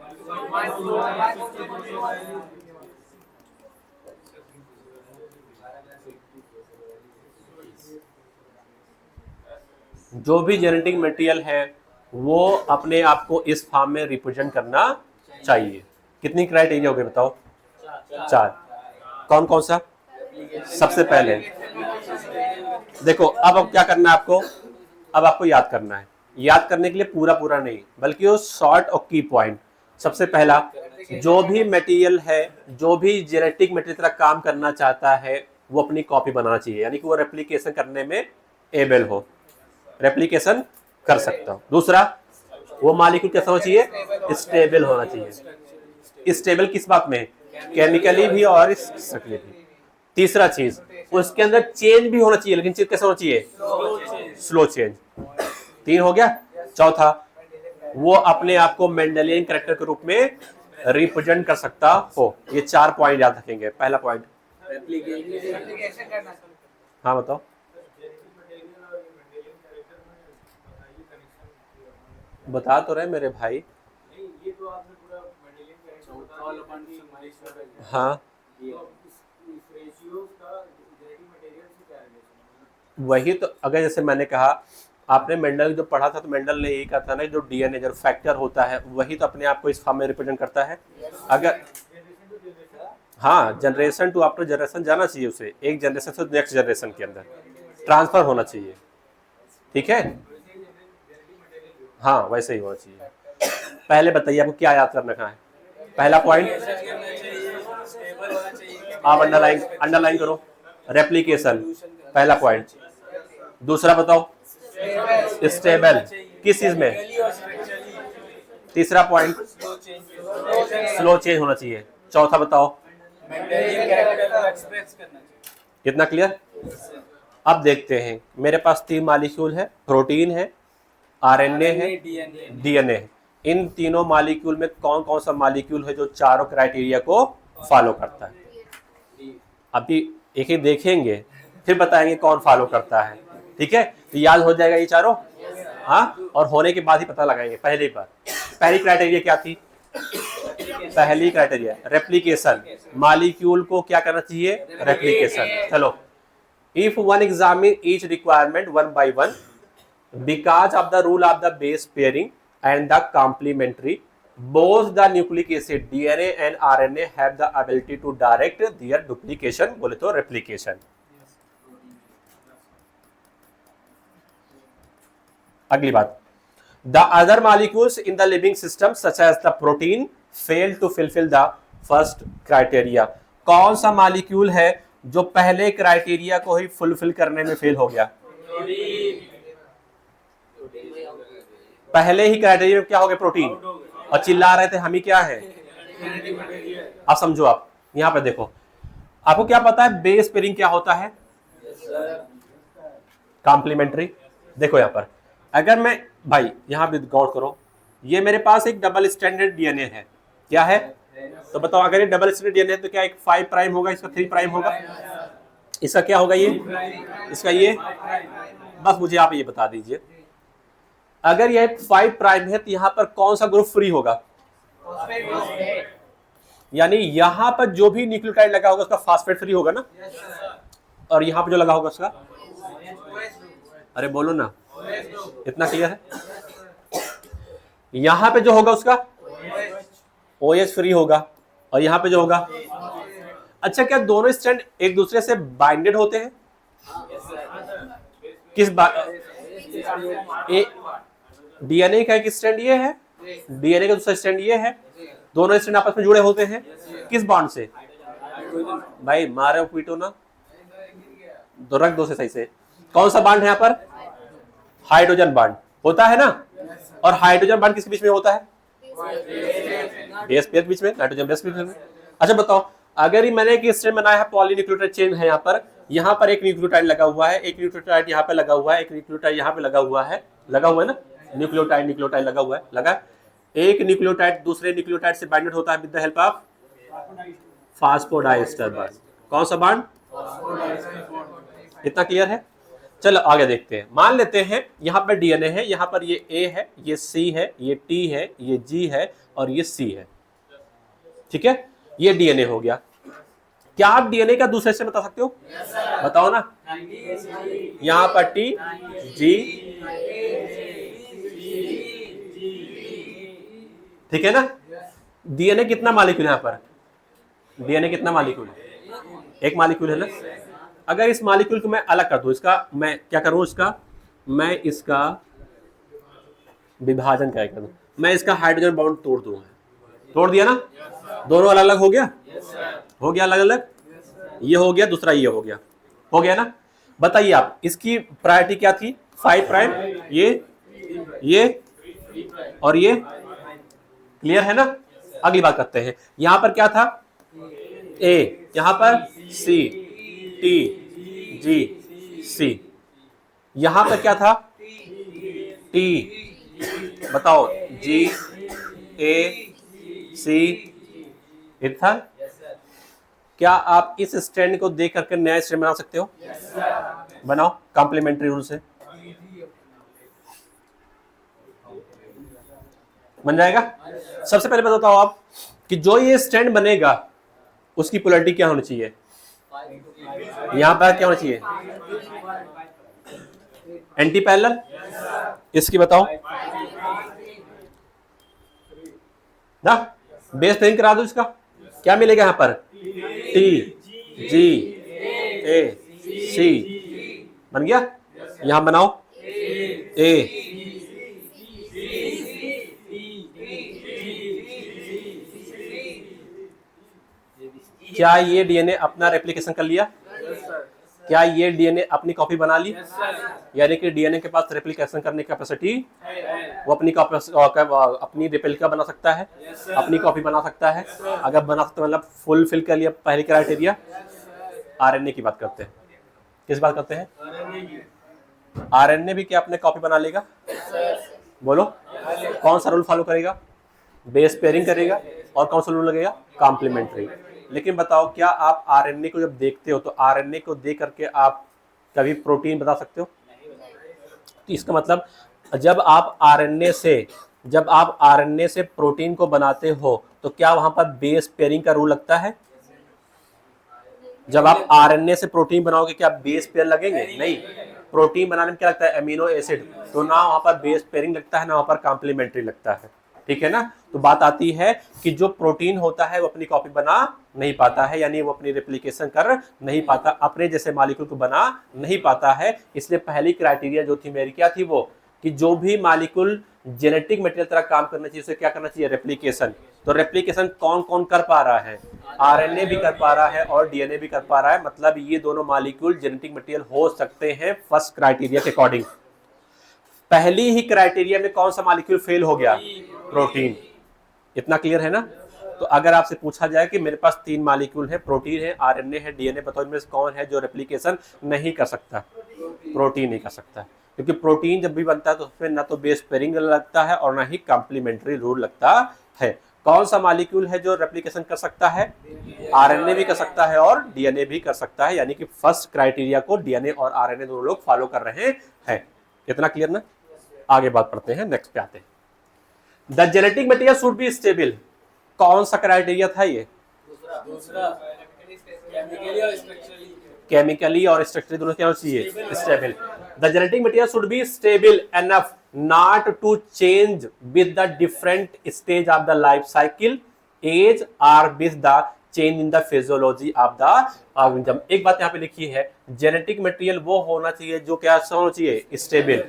[SPEAKER 1] जो भी जेनेटिक मटेरियल है वो अपने आप को इस फॉर्म में रिप्रेजेंट करना चाहिए। कितनी क्राइटेरिया हो गए बताओ, 4। कौन कौन सा, सबसे पहले देखो अब क्या करना है आपको, अब आपको याद करना है। याद करने के लिए पूरा नहीं बल्कि वो शॉर्ट और की पॉइंट। सबसे पहला, जो भी मटेरियल है, जो भी जेनेटिक मटेरियल तरह काम करना चाहता है वो अपनी कॉपी बनाना चाहिए, यानी कि वो रेप्लिकेशन करने में एबल हो, रेप्लिकेशन कर सकता हो। दूसरा, वो मॉलिक्यूल कैसा होना चाहिए, स्टेबल होना चाहिए। स्टेबल किस बात में, केमिकली भी और स्ट्रक्चरली भी। तीसरा चीज, उसके अंदर चेंज भी होना चाहिए, लेकिन चेंज कैसा होना चाहिए, स्लो चेंज। 3 हो गया। चौथा, वो अपने आप को मेंडेलियन कैरेक्टर के रूप में रिप्रेजेंट कर सकता हो। ये 4 पॉइंट याद रखेंगे। पहला पॉइंट, हाँ बताओ, बता तो रहे मेरे भाई। ये तो आपने पूरा हाँ, वही तो। अगर जैसे मैंने कहा, आपने मेंडल जो पढ़ा था तो मेंडल ने यही कहा था ना, जो डीएनए जो फैक्टर होता है वही तो अपने आप को इस फॉर्म में रिप्रेजेंट करता है। अगर हाँ, जनरेशन टू आफ्टर जनरेशन जाना चाहिए, उसे एक जनरेशन से नेक्स्ट जनरेशन के अंदर ट्रांसफर होना चाहिए, ठीक है। हाँ, वैसे ही होना चाहिए। पहले बताइए आपको क्या याद करना है। पहला पॉइंट आप अंडरलाइन करो, रेप्लिकेशन, पहला पॉइंट। दूसरा बताओ, स्टेबल, किस चीज में? तीसरा पॉइंट स्लो चेंज होना चाहिए। चौथा बताओ, कितना क्लियर? अब देखते हैं, मेरे पास 3 मॉलिक्यूल है, प्रोटीन है, आरएनए है, डीएनए है। इन तीनों मॉलिक्यूल में कौन कौन सा मॉलिक्यूल है जो चारों क्राइटेरिया को फॉलो करता है? अभी एक एक देखेंगे, फिर बताएंगे कौन फॉलो करता है। ठीक है, तो याद हो जाएगा ये चारों। हाँ, और होने के बाद ही पता लगाएंगे। पहली बार, पहली क्राइटेरिया क्या थी? पहली क्राइटेरिया रेप्लिकेशन। मॉलिक्यूल को क्या करना चाहिए? रेप्लिकेशन। चलो, if one examine each requirement one by one because of the rule of the base pairing and the complementary, both the nucleic acid DNA and RNA have the ability to direct their duplication, बोले तो replication। अगली बात, the other molecules in the living system such as the protein fail to fulfill the first criteria। कौन सा molecule है जो पहले criteria को ही फुलफिल करने में फेल हो गया? पहले ही क्राइटेरिया में क्या हो गया? प्रोटीन। और चिल्ला रहे थे हम ही क्या है? अब समझो, आप यहां पे देखो, आपको क्या पता है बेस पेयरिंग क्या होता है? कॉम्प्लीमेंट्री। देखो यहां पर, अगर मैं भाई यहां पे गौर करो, ये मेरे पास एक डबल स्टैंडर्ड डीएनए है, क्या है? तो बताओ, अगर ये डबल स्टैंडर्ड डीएनए है तो क्या एक 5 प्राइम होगा, इसका 3 प्राइम होगा, इसका क्या होगा? ये इसका ये। बस मुझे आप ये बता दीजिए, अगर यह 5 प्राइम है तो यहां पर कौन सा ग्रुप फ्री होगा? यानी यहां पर जो भी न्यूक्लियोटाइड लगा होगा उसका फास्फेट फ्री होगा ना? और यहां पर जो लगा होगा उसका, अरे बोलो ना, इतना क्लियर है? यहां पे जो होगा उसका OH फ्री होगा, और यहां पे जो होगा। अच्छा, क्या दोनों स्ट्रैंड एक दूसरे से बाइंडेड होते हैं? किस डीएनए का एक स्ट्रैंड ये है, डीएनए का दूसरा स्ट्रैंड ये है, दोनों स्ट्रैंड आपस में जुड़े होते हैं किस बॉन्ड से? भाई मारे पीटो ना, तो रख दो से सही से। कौन सा बॉन्ड है यहाँ पर? हाइड्रोजन बॉन्ड होता है ना। और हाइड्रोजन बॉन्ड किसके बीच में होता है? बेस पेयर बीच में, नाइट्रोजन बेस बीच में। अच्छा बताओ, अगर ही मैंने एक स्ट्रैंड बनाया है, पॉलीन्यूक्लियोटाइड चेन है, यहाँ पर एक न्यूक्लियोटाइड लगा हुआ है, एक न्यूक्लियोटाइड यहाँ पे लगा हुआ है, एक न्यूक्लियोटाइड यहाँ पे लगा हुआ है ना, न्यूक्लियोटाइड लगा हुआ है, लगा। एक न्यूक्लियोटाइड दूसरे न्यूक्लियोटाइड से बाइंडेड होता है with the help of फास्फोडाइएस्टर bond. कौन सा बॉन्ड? इतना क्लियर है? चलो आगे देखते हैं। मान लेते हैं यहाँ पर डीएनए है, यहाँ पर ये ए है, ये सी है, ये टी है, ये जी है और ये सी है। ठीक है, ये डीएनए हो गया। क्या आप डीएनए का दूसरे से बता सकते हो? बताओ ना। यहाँ पर टी जी, ठीक है ना। डीएनए कितना मॉलिक्यूल है यहाँ पर? डीएनए कितना मॉलिक्यूल है? एक मॉलिक्यूल है ना। अगर इस मॉलिक्यूल को मैं अलग कर दूं, इसका मैं क्या करूं, मैं इसका विभाजन क्या कर दूं, मैं इसका हाइड्रोजन बॉन्ड तोड़ दूंगा। तोड़ दिया ना, दोनों अलग अलग हो गया, हो गया अलग अलग, ये हो गया, दूसरा ये हो गया ना। बताइए आप, इसकी प्रायोरिटी क्या थी? 5 प्राइम, ये और ये। क्लियर है ना। अगली बात करते हैं, यहां पर क्या था? ए, यहां पर सी, टी जी सी, यहां पर क्या था? टी, बताओ, जी ए सी, इट था। क्या आप इस स्ट्रैंड को देख करके नया स्ट्रैंड बना सकते हो? बनाओ कॉम्प्लीमेंट्री रूल से, बन जाएगा। सबसे पहले बताओ आप कि जो ये स्ट्रैंड बनेगा उसकी पोलैरिटी क्या होनी चाहिए? यहां पर क्या होना चाहिए? Anti parallel. इसकी बताओ ना, बेस पेयरिंग करा दो। इसका क्या मिलेगा यहां पर? टी जी ए सी, बन गया। यहां बनाओ ए, क्या ये डीएनए अपना रेप्लिकेशन कर लिया? क्या ये डीएनए अपनी कॉपी बना ली? यानी कि डीएनए के पास रेप्लिकेशन करने की कैपेसिटी, वो अपनी रेप्लिका बना सकता है, अपनी कॉपी बना सकता है। अगर बना सकता मतलब फुलफिल कर लिया पहली क्राइटेरिया। आरएनए की बात करते हैं, किस बात करते हैं? आरएनए भी क्या अपने कॉपी बना लेगा? बोलो, कौन सा रूल फॉलो करेगा? बेस पेयरिंग करेगा। और कौन सा रूल लगेगा? कॉम्प्लीमेंट्री। लेकिन बताओ, क्या आप आरएनए को जब देखते हो तो आरएनए को देख करके आप कभी प्रोटीन बता सकते हो? तो इसका मतलब जब आप आरएनए से प्रोटीन को बनाते हो तो क्या वहां पर बेस पेयरिंग का रूल लगता है? जब आप आरएनए से प्रोटीन बनाओगे क्या बेस पेयर लगेंगे? नहीं। प्रोटीन बनाने में क्या लगता है? Amino acid. तो ना वहां पर बेस पेयरिंग लगता है, ना वहां पर कॉम्प्लीमेंट्री लगता है। ठीक है ना? तो बात आती है कि जो प्रोटीन होता है वो अपनी कॉपी बना नहीं पाता है, यानी वो अपनी रेप्लिकेशन कर नहीं पाता, अपने जैसे मॉलिक्यूल को बना नहीं पाता है। इसलिए पहली क्राइटेरिया जो थी मेरी क्या थी? वो कि जो भी मॉलिक्यूल जेनेटिक मटेरियल तरह काम करना चाहिए उसे क्या करना चाहिए? रेप्लिकेशन। तो रेप्लिकेशन कौन कौन कर पा रहा है? आरएनए भी कर पा रहा है और डीएनए भी कर पा रहा है। मतलब ये दोनों मॉलिक्यूल जेनेटिक मटेरियल हो सकते हैं फर्स्ट क्राइटेरिया के अकॉर्डिंग। पहली ही क्राइटेरिया में कौन सा मॉलिक्यूल फेल हो गया? प्रोटीन। इतना क्लियर है ना? तो अगर आपसे पूछा जाए कि मेरे पास 3 मॉलिक्यूल है, प्रोटीन है, आरएनए है, डीएनए, बताओ इनमें से कौन है जो रेप्लिकेशन नहीं कर सकता? प्रोटीन नहीं कर सकता, क्योंकि प्रोटीन जब भी बनता है तो उसमें ना तो बेस पेयरिंग लगता है और ना ही कॉम्प्लीमेंट्री रूल लगता है। कौन सा मॉलिक्यूल है जो रेप्लिकेशन कर सकता है? आरएनए भी कर सकता है और डीएनए भी कर सकता है, यानी कि फर्स्ट क्राइटेरिया को डीएनए और आरएनए दोनों लोग फॉलो कर रहे हैं। इतना क्लियर ना? आगे बात पढ़ते हैं, नेक्स्ट पे आते हैं। The genetic material should be stable. कौन सा क्राइटेरिया था ये? दूसरा। केमिकली और स्ट्रक्चरली दोनों क्या होना चाहिए? Stable. The genetic material should be stable enough not to change with the different stage of the life cycle age और with the change in the physiology of the organism. एक बात यहाँ पे लिखी है, जेनेटिक मटेरियल वो होना चाहिए जो क्या होना चाहिए? स्टेबल।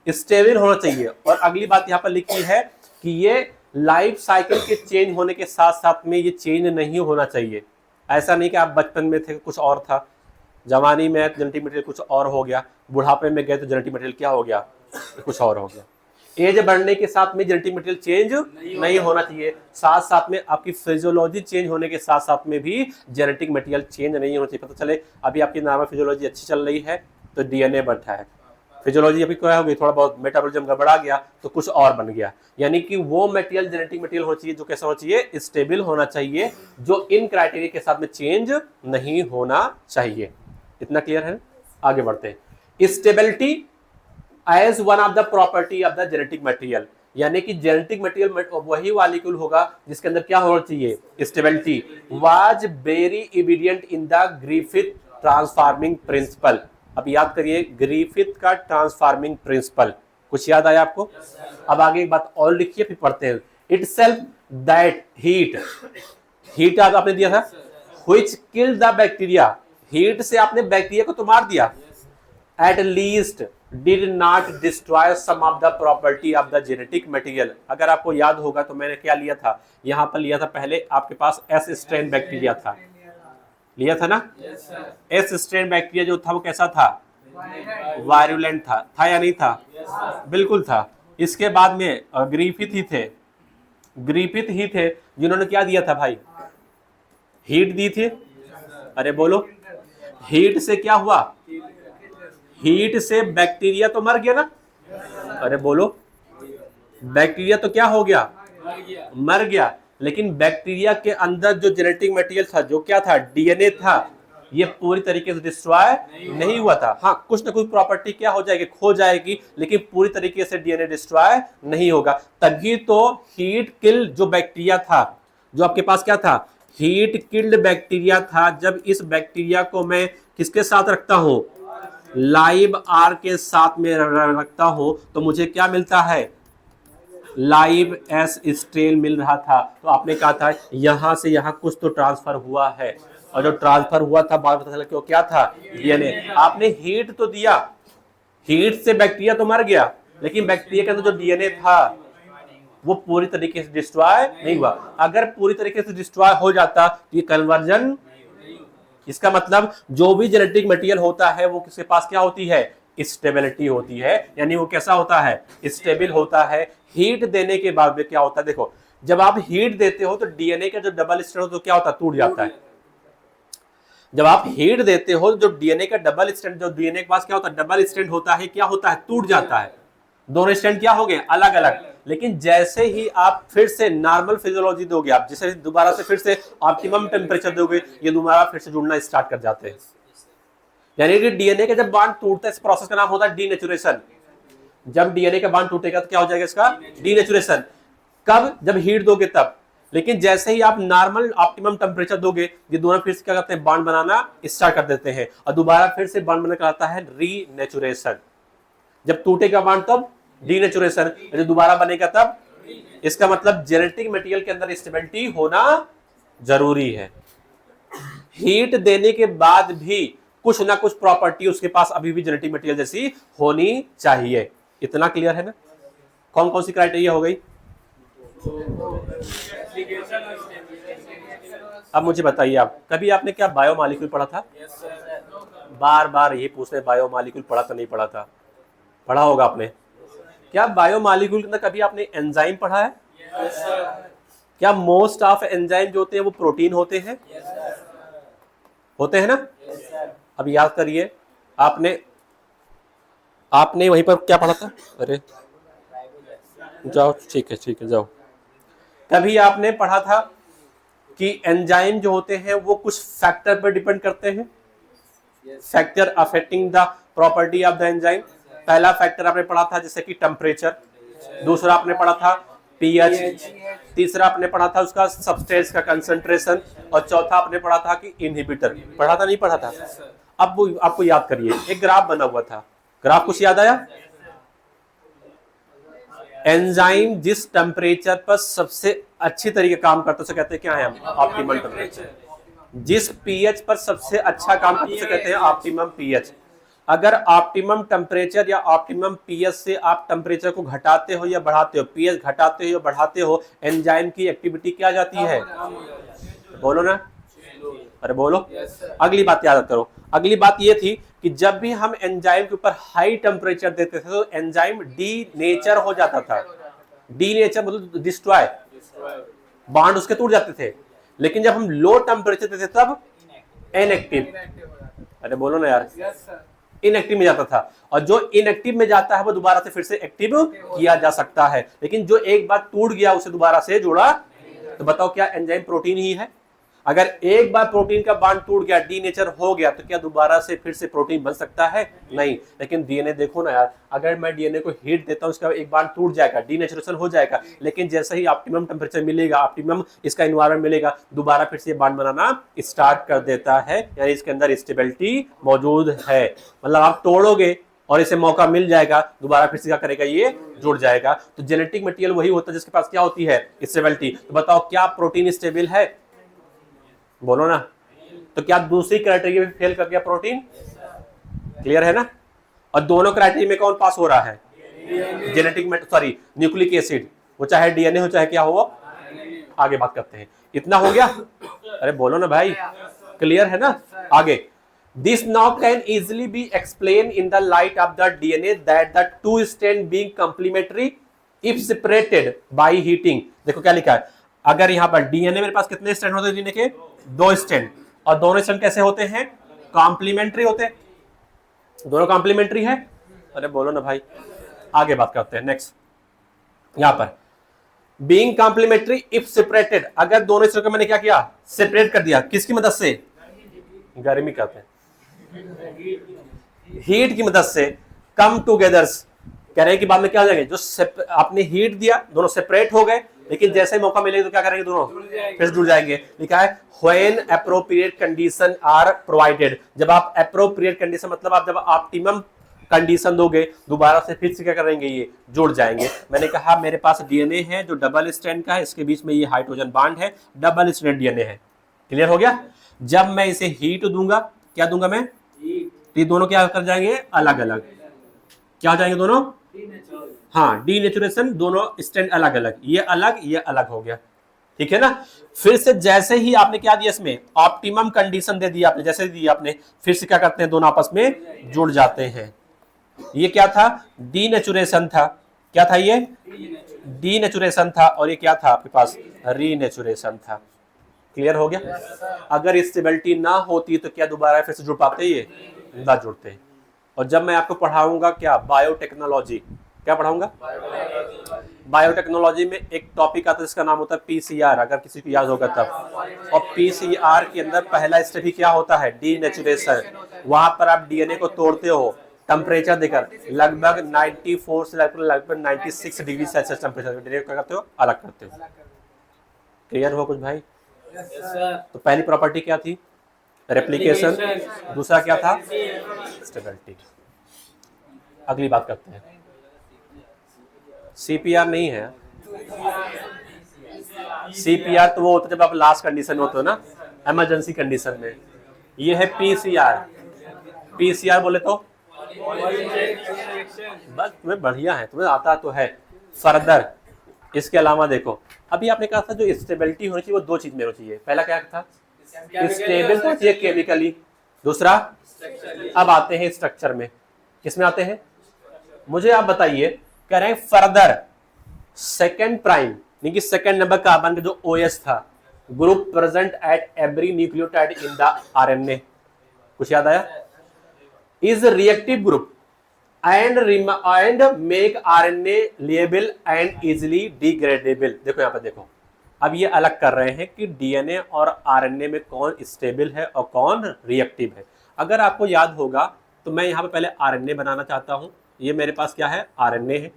[SPEAKER 1] स्टेबल होना चाहिए। और अगली बात यहाँ पर लिखी है कि ये लाइफ साइकिल के चेंज होने के साथ साथ में ये चेंज नहीं होना चाहिए। ऐसा नहीं कि आप बचपन में थे कुछ और था, जवानी में जेनेटिक मटेरियल कुछ और हो गया, बुढ़ापे में गए तो जेनेटिक मटेरियल क्या हो गया? कुछ और हो गया। एज बढ़ने के साथ में जेनेटिक मटेरियल चेंज नहीं होना चाहिए। साथ साथ में आपकी फिजियोलॉजी चेंज होने के साथ साथ में भी जेनेटिक मटेरियल चेंज नहीं होना चाहिए। पता चले अभी आपकी नॉर्मल फिजियोलॉजी अच्छी चल रही है तो डीएनए बढ़ा है, फिजियोलॉजी अभी क्या हो गई, थोड़ा बहुत मेटाबॉलिज्म गड़बड़ा गया तो कुछ और बन गया। यानी कि वो मटेरियल जेनेटिक मटेरियल होना चाहिए जो कैसा होना चाहिए? स्टेबल होना चाहिए, जो इन क्राइटेरिया के साथ में चेंज नहीं होना चाहिए। इतना क्लियर है? आगे बढ़ते हैं। Stability as one of the property of the genetic material, यानी कि जेनेटिक मटेरियल वही मॉलिक्यूल होगा जिसके अंदर क्या होना चाहिए? Stability. Was very evident in the Griffith transforming principle. अब याद करिए ग्रिफिथ का ट्रांसफॉर्मिंग प्रिंसिपल, कुछ याद आया आपको? अब आगे एक बात और लिखिए फिर पढ़ते हैं। इटसेल्फ दैट हीट आपने दिया था, which kill the bacteria. Heat से आपने बैक्टीरिया को तो मार दिया, at least did not destroy some of the property of the genetic material. अगर आपको याद होगा तो मैंने क्या लिया था, यहां पर लिया था पहले आपके पास एस स्ट्रेन बैक्टीरिया था, लिया था ना? एस स्ट्रेन बैक्टीरिया जो था वो कैसा था? वायरुलेंट था या नहीं था? बिल्कुल था। इसके बाद में ग्रिफिथ ही थे जिन्होंने क्या दिया था भाई? हीट दी थी। अरे बोलो, हीट से क्या हुआ? हीट से बैक्टीरिया तो मर गया ना? अरे बोलो, बैक्टीरिया तो क्या हो गया? मर गया। लेकिन बैक्टीरिया के अंदर जो जेनेटिक मटेरियल था, जो क्या था? डीएनए था, ये पूरी तरीके से डिस्ट्रॉय नहीं हुआ था। हाँ, कुछ ना कुछ प्रॉपर्टी क्या हो जाएगी? खो जाएगी, लेकिन पूरी तरीके से डीएनए डिस्ट्रॉय नहीं होगा। तभी तो हीट किल जो बैक्टीरिया था, जो आपके पास क्या था? हीट किल्ड बैक्टीरिया था। जब इस बैक्टीरिया को मैं किसके साथ रखता हूं? लाइव आर के साथ में रखता हूं तो मुझे क्या मिलता है? लाइव एस स्ट्रेन मिल रहा था। तो आपने कहा था यहां से यहां कुछ तो ट्रांसफर हुआ है, और जो ट्रांसफर हुआ था बाद में पता चला कि वो क्या था? डीएनए। आपने हीट तो दिया, हीट से बैक्टीरिया तो मर गया, लेकिन बैक्टीरिया के अंदर जो डीएनए था वो पूरी तरीके से डिस्ट्रॉय नहीं हुआ। अगर पूरी तरीके से डिस्ट्रॉय हो जाता तो ये कन्वर्जन इसका मतलब जो भी जेनेटिक मटेरियल होता है वो किसके पास क्या होती है, स्टेबिलिटी होती है, यानी वो कैसा होता है, स्टेबल होता है। हीट देने के बाद में क्या होता है, देखो जब आप हीट देते हो तो डीएनए का जो डबल स्ट्रैंड होता है तो क्या होता है, टूट जाता है। जब आप हीट देते हो जो डीएनए का डबल स्ट्रैंड, जो डीएनए के पास क्या होता है, डबल स्ट्रैंड होता है, क्या होता है, टूट जाता है। दोनों स्ट्रैंड क्या हो गए, अलग अलग। लेकिन जैसे ही आप फिर से नॉर्मल फिजियोलॉजी दोगे, आप जैसे दोबारा से फिर से ऑप्टिमम टेम्परेचर दोगे, ये दोबारा फिर से जुड़ना स्टार्ट कर जाते हैं। यानी कि डीएनए का जब बांड टूटता है, इस प्रोसेस का नाम होता है डीनेचुरेशन। जब डीएनए का बांड टूटेगा तो क्या हो जाएगा इसका, डीनेचुरेशन। कब, जब हीट दोगे तब। लेकिन जैसे ही आप नॉर्मल ऑप्टिमम टेम्परेचर दोगे, ये दोनों फिर से क्या करते हैं, बांड बनाना स्टार्ट कर देते हैं और दोबारा फिर से बांड बनकर आता है रीनेचुरेशन। जब टूटेगा बांड तब डीनेचुरेशन, जब दोबारा बनेगा तब। इसका मतलब जेनेटिक मटेरियल के अंदर स्टेबिलिटी होना जरूरी है। हीट देने के बाद भी कुछ ना कुछ प्रॉपर्टी उसके पास अभी भी जेनेटिक मटेरियल जैसी होनी चाहिए। इतना क्लियर है ना। कौन कौन सी क्राइटेरिया हो गई। अब मुझे बताइए, आप कभी आपने क्या बायोमॉलिक्यूल पढ़ा था। बार बार ये पूछ रहे, बायोमॉलिक्यूल पढ़ा था नहीं पढ़ा था, पढ़ा होगा आपने। क्या बायोमॉलिक्यूल के अंदर कभी आपने एंजाइम पढ़ा है। क्या मोस्ट ऑफ एंजाइम जो होते हैं वो प्रोटीन होते हैं, होते हैं ना। अब याद करिए, आपने वहीं पर क्या पढ़ा था। अरे जाओ, ठीक है जाओ। कभी आपने पढ़ा था कि एंजाइम जो होते हैं वो कुछ फैक्टर पर डिपेंड करते हैं, factor affecting the property of the enzyme. पहला फैक्टर आपने पढ़ा था जैसे कि टेम्परेचर, दूसरा आपने पढ़ा था पीएच, तीसरा आपने पढ़ा था उसका सबस्टेंस का कंसंट्रेशन, और चौथा आपने पढ़ा था कि इनहिबिटर। पढ़ा था नहीं पढ़ा था। अब वो आपको याद करिए, एक ग्राफ बना हुआ था, ग्राफ कुछ याद आया। एंजाइम जिस टेम्परेचर पर सबसे अच्छी तरीके काम करते उसे कहते हैं क्या है, ऑप्टिमम टेम्परेचर। जिस पीएच पर सबसे अच्छा काम करते उसे कहते हैं ऑप्टिमम पीएच। अगर ऑप्टिमम टेम्परेचर या ऑप्टिमम पीएच से आप टेम्परेचर को घटाते हो या बढ़ाते हो, पीएच घटाते हो या बढ़ाते हो, एंजाइम की एक्टिविटी क्या जाती है, बोलो ना, अरे बोलो। अगली बात याद करो, अगली बात ये थी कि जब भी हम एंजाइम के ऊपर हाई टेम्परेचर देते थे तो एंजाइम डीनेचर हो जाता था। डीनेचर मतलब डिस्ट्रॉय, बॉन्ड उसके टूट जाते थे। लेकिन जब हम लो टेम्परेचर देते तब इनएक्टिव, अरे बोलो ना यार, इनएक्टिव में जाता था। और जो इनएक्टिव में जाता है वो दोबारा से फिर से एक्टिव किया जा सकता है। लेकिन जो एक बार टूट गया उसे दोबारा से जोड़ा, तो बताओ क्या एंजाइम प्रोटीन ही है। अगर एक बार प्रोटीन का बांड टूट गया, डीनेचर हो गया, तो क्या दोबारा से फिर से प्रोटीन बन सकता है, नहीं। लेकिन डीएनए देखो ना यार, अगर मैं डीएनए को हीट देता हूं, उसका एक बांड टूट जाएगा, डीनेचरेशन हो जाएगा, लेकिन जैसे ही ऑप्टिमम टेम्परेचर मिलेगा, ऑप्टिमम इसका एनवायरनमेंट मिलेगा, दोबारा फिर से बांड बनाना स्टार्ट कर देता है। यानी इसके अंदर स्टेबिलिटी मौजूद है। मतलब आप तोड़ोगे और इसे मौका मिल जाएगा, दोबारा फिर से क्या करेगा, ये जुड़ जाएगा। तो जेनेटिक मटेरियल वही होता है जिसके पास क्या होती है, स्टेबिलिटी। तो बताओ क्या प्रोटीन स्टेबल है, बोलो ना। तो क्या दूसरी क्राइटेरिया में फेल कर गया प्रोटीन, क्लियर है ना। और दोनों क्राइटेरिया में कौन पास हो रहा है, जेनेटिक न्यूक्लिक एसिड, वो चाहे डीएनए हो चाहे क्या हो। आगे बात करते हैं, इतना हो गया, अरे बोलो ना भाई, क्लियर है ना। आगे, this now can easily be explain in the light of the DNA that the two strand being complementary if separated by heating. देखो क्या लिखा है, अगर यहां पर डीएनए मेरे पास कितने स्ट्रैंड होते हैं, डीएनए के 2 स्ट्रैंड, और दोनों स्ट्रैंड कैसे होते हैं, कॉम्प्लीमेंट्री होते हैं, दोनों कॉम्प्लीमेंट्री है। अरे बोलो ना भाई, आगे बात करते हैं। नेक्स्ट, यहां पर बीइंग कॉम्प्लीमेंट्री इफ सेपरेटेड, अगर दोनों स्ट्रैंड को मैंने क्या किया, सेपरेट कर दिया, किसकी मदद से, गर्मी कहते हैं, हीट की मदद से, कम टूगेदर्स, कह रहे हैं कि बाद में क्या हो जाएंगे, जो आपने हीट दिया दोनों सेपरेट हो गए, लेकिन जैसे मौका मिलेगा तो क्या करेंगे, दोनों फिर जुड़ जाएंगे। लिखा है when appropriate condition are provided, जब आप एप्रोप्रिएट कंडीशन मतलब आप जब ऑप्टिमम कंडीशन दोगे, दोबारा से फिर से क्या करेंगे, ये जुड़ जाएंगे। मैंने कहा मेरे पास डीएनए है जो डबल स्ट्रैंड का है, इसके बीच में ये हाइड्रोजन बॉन्ड है, डबल स्ट्रैंड डीएनए है, क्लियर हो गया। जब मैं इसे हीट दूंगा, क्या दूंगा मैं, तो ये दोनों क्या कर जाएंगे, अलग अलग, क्या हो जाएंगे दोनों, हाँ, डीनेचुरेशन, दोनों स्ट्रैंड अलग अलग, ये अलग हो गया। ठीक है ना। फिर से जैसे ही आपने क्या दिया इसमें, ऑप्टिमम कंडीशन दे दिया आपने, जैसे दी आपने, फिर से क्या करते हैं, दोनों आपस में जुड़ जाते हैं। ये क्या था, डीनेचुरेशन था। क्या था ये, डीनेचुरेशन था, और ये क्या था आपके पास, रीनेचुरेशन था। क्लियर हो गया। अगर स्टेबिलिटी ना होती तो क्या दोबारा फिर से जुड़ पाते, ये ना जुड़ते। और जब मैं आपको पढ़ाऊंगा क्या, बायोटेक्नोलॉजी, क्या पढ़ाऊंगा, बायोटेक्नोलॉजी में एक टॉपिक आता है जिसका नाम होता है पीसीआर, अगर किसी को याद होगा तब। और पीसीआर के अंदर पहला स्टेप ही क्या होता है, डीनेचुरेशन। वहां पर आप डीएनए को तोड़ते हो टेम्परेचर देकर, लगभग 94 से लगभग 96 डिग्री सेल्सियस टेम्परेचर डीएनए क्या करते हो, अलग करते हो। क्लियर हो कुछ भाई। तो पहली प्रॉपर्टी क्या थी, रेप्लिकेशन। दूसरा क्या था, स्टेबिलिटी। अगली बात करते हैं, सीपीआर नहीं है। सीपीआर तो वो होता है जब आप लास्ट कंडीशन होते हो ना, इमरजेंसी कंडीशन में। ये है पीसीआर। पीसीआर बोले तो बस तुम्हें बढ़िया है, तुम्हें आता तो है। फर्दर इसके अलावा देखो, अभी आपने कहा था जो स्टेबिलिटी होनी चाहिए वो दो चीज में होनी चाहिए। पहला क्या था, स्टेबल होना चाहिए केमिकली। दूसरा, अब आते हैं स्ट्रक्चर में, किसमें आते हैं, मुझे आप बताइए। कह रहे हैं फर्दर सेकेंड प्राइम यानी कि सेकेंड नंबर कार्बन का जो OH था, group present at every nucleotide in the RNA, कुछ याद आया, is reactive group and make RNA label and easily degradable. देखो यहां पर देखो, अब ये अलग कर रहे हैं कि डीएनए और आरएनए में कौन स्टेबल है और कौन रिएक्टिव है। अगर आपको याद होगा तो मैं यहाँ पे पहले आरएनए बनाना चाहता हूँ। ये मेरे पास क्या है, आरएनए है।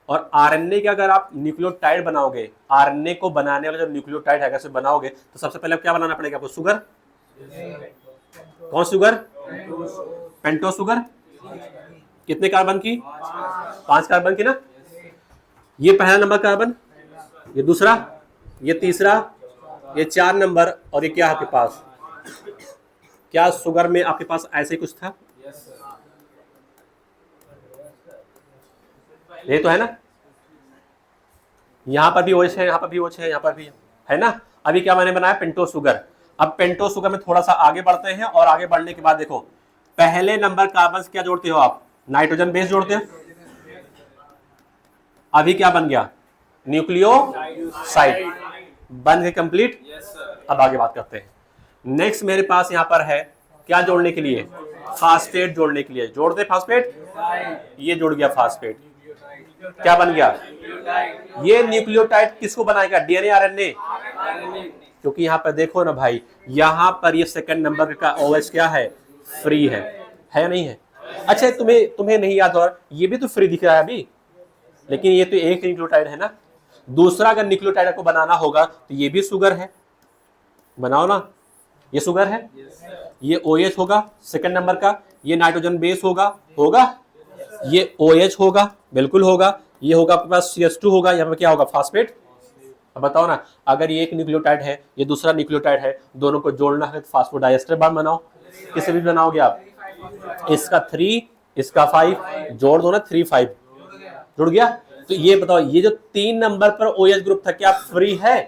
[SPEAKER 1] और आरएनए के अगर आप न्यूक्लियोटाइड बनाओगे, आरएनए को बनाने वाला जो न्यूक्लियोटाइड है अगर बनाओगे तो सबसे पहले क्या बनाना पड़ेगा आपको, शुगर। कौन शुगर, पेंटो शुगर। कितने कार्बन की, 5 कार्बन की ना। ये पहला नंबर कार्बन, ये दूसरा, ये तीसरा, ये 4 नंबर, और ये क्या आपके पास, क्या शुगर में आपके पास ऐसे कुछ था, ये तो है ना। यहां पर भी OH है, यहां पर भी OH है, यहां पर भी है ना। अभी क्या मैंने बनाया, पेंटो शुगर। अब पेंटो शुगर में थोड़ा सा आगे बढ़ते हैं, और आगे बढ़ने के बाद देखो, पहले नंबर कार्बन क्या जोड़ते हो आप, नाइट्रोजन बेस जोड़ते हो। अभी क्या बन गया, न्यूक्लियोसाइड बन गए कंप्लीट। अब आगे बात करते हैं। नेक्स्ट मेरे पास यहां पर है क्या जोड़ने के लिए, फास्फेट जोड़ने के लिए। जोड़ दे फास्फेट, ये जुड़ गया फास्फेट। क्या बन गया, ये न्यूक्लियोटाइड किसको बनाएगा, डीएनए आरएनए। क्योंकि यहां पर देखो ना भाई, यहां पर ये सेकंड नंबर का OH क्या है, फ्री है या नहीं है। अच्छा तुम्हें नहीं याद हो, ये भी तो फ्री दिख रहा है अभी, लेकिन ये तो एक न्यूक्लियोटाइड है ना। दूसरा अगर न्यूक्लियोटाइड को बनाना होगा तो ये भी शुगर है, बनाओ ना, ये शुगर है, ये OH होगा सेकंड नंबर का, ये नाइट्रोजन बेस होगा, ये OH होगा, बिल्कुल होगा, ये होगा आपके पास CH2 होगा, यहाँ पे क्या होगा, फास्फेट। अब बताओ ना, अगर ये एक न्यूक्लियोटाइड है, ये दूसरा न्यूक्लियोटाइड है, दोनों को जोड़ना है तो फास्फोडाइएस्टर बांड बनाओ। किसे भी बनाओगे आप, इसका 3 इसका 5 जोड़ दो ना, 3 5 जुड़ गया। तो ये बताओ, ये जो 3 नंबर पर OH ग्रुप था क्या फ्री है,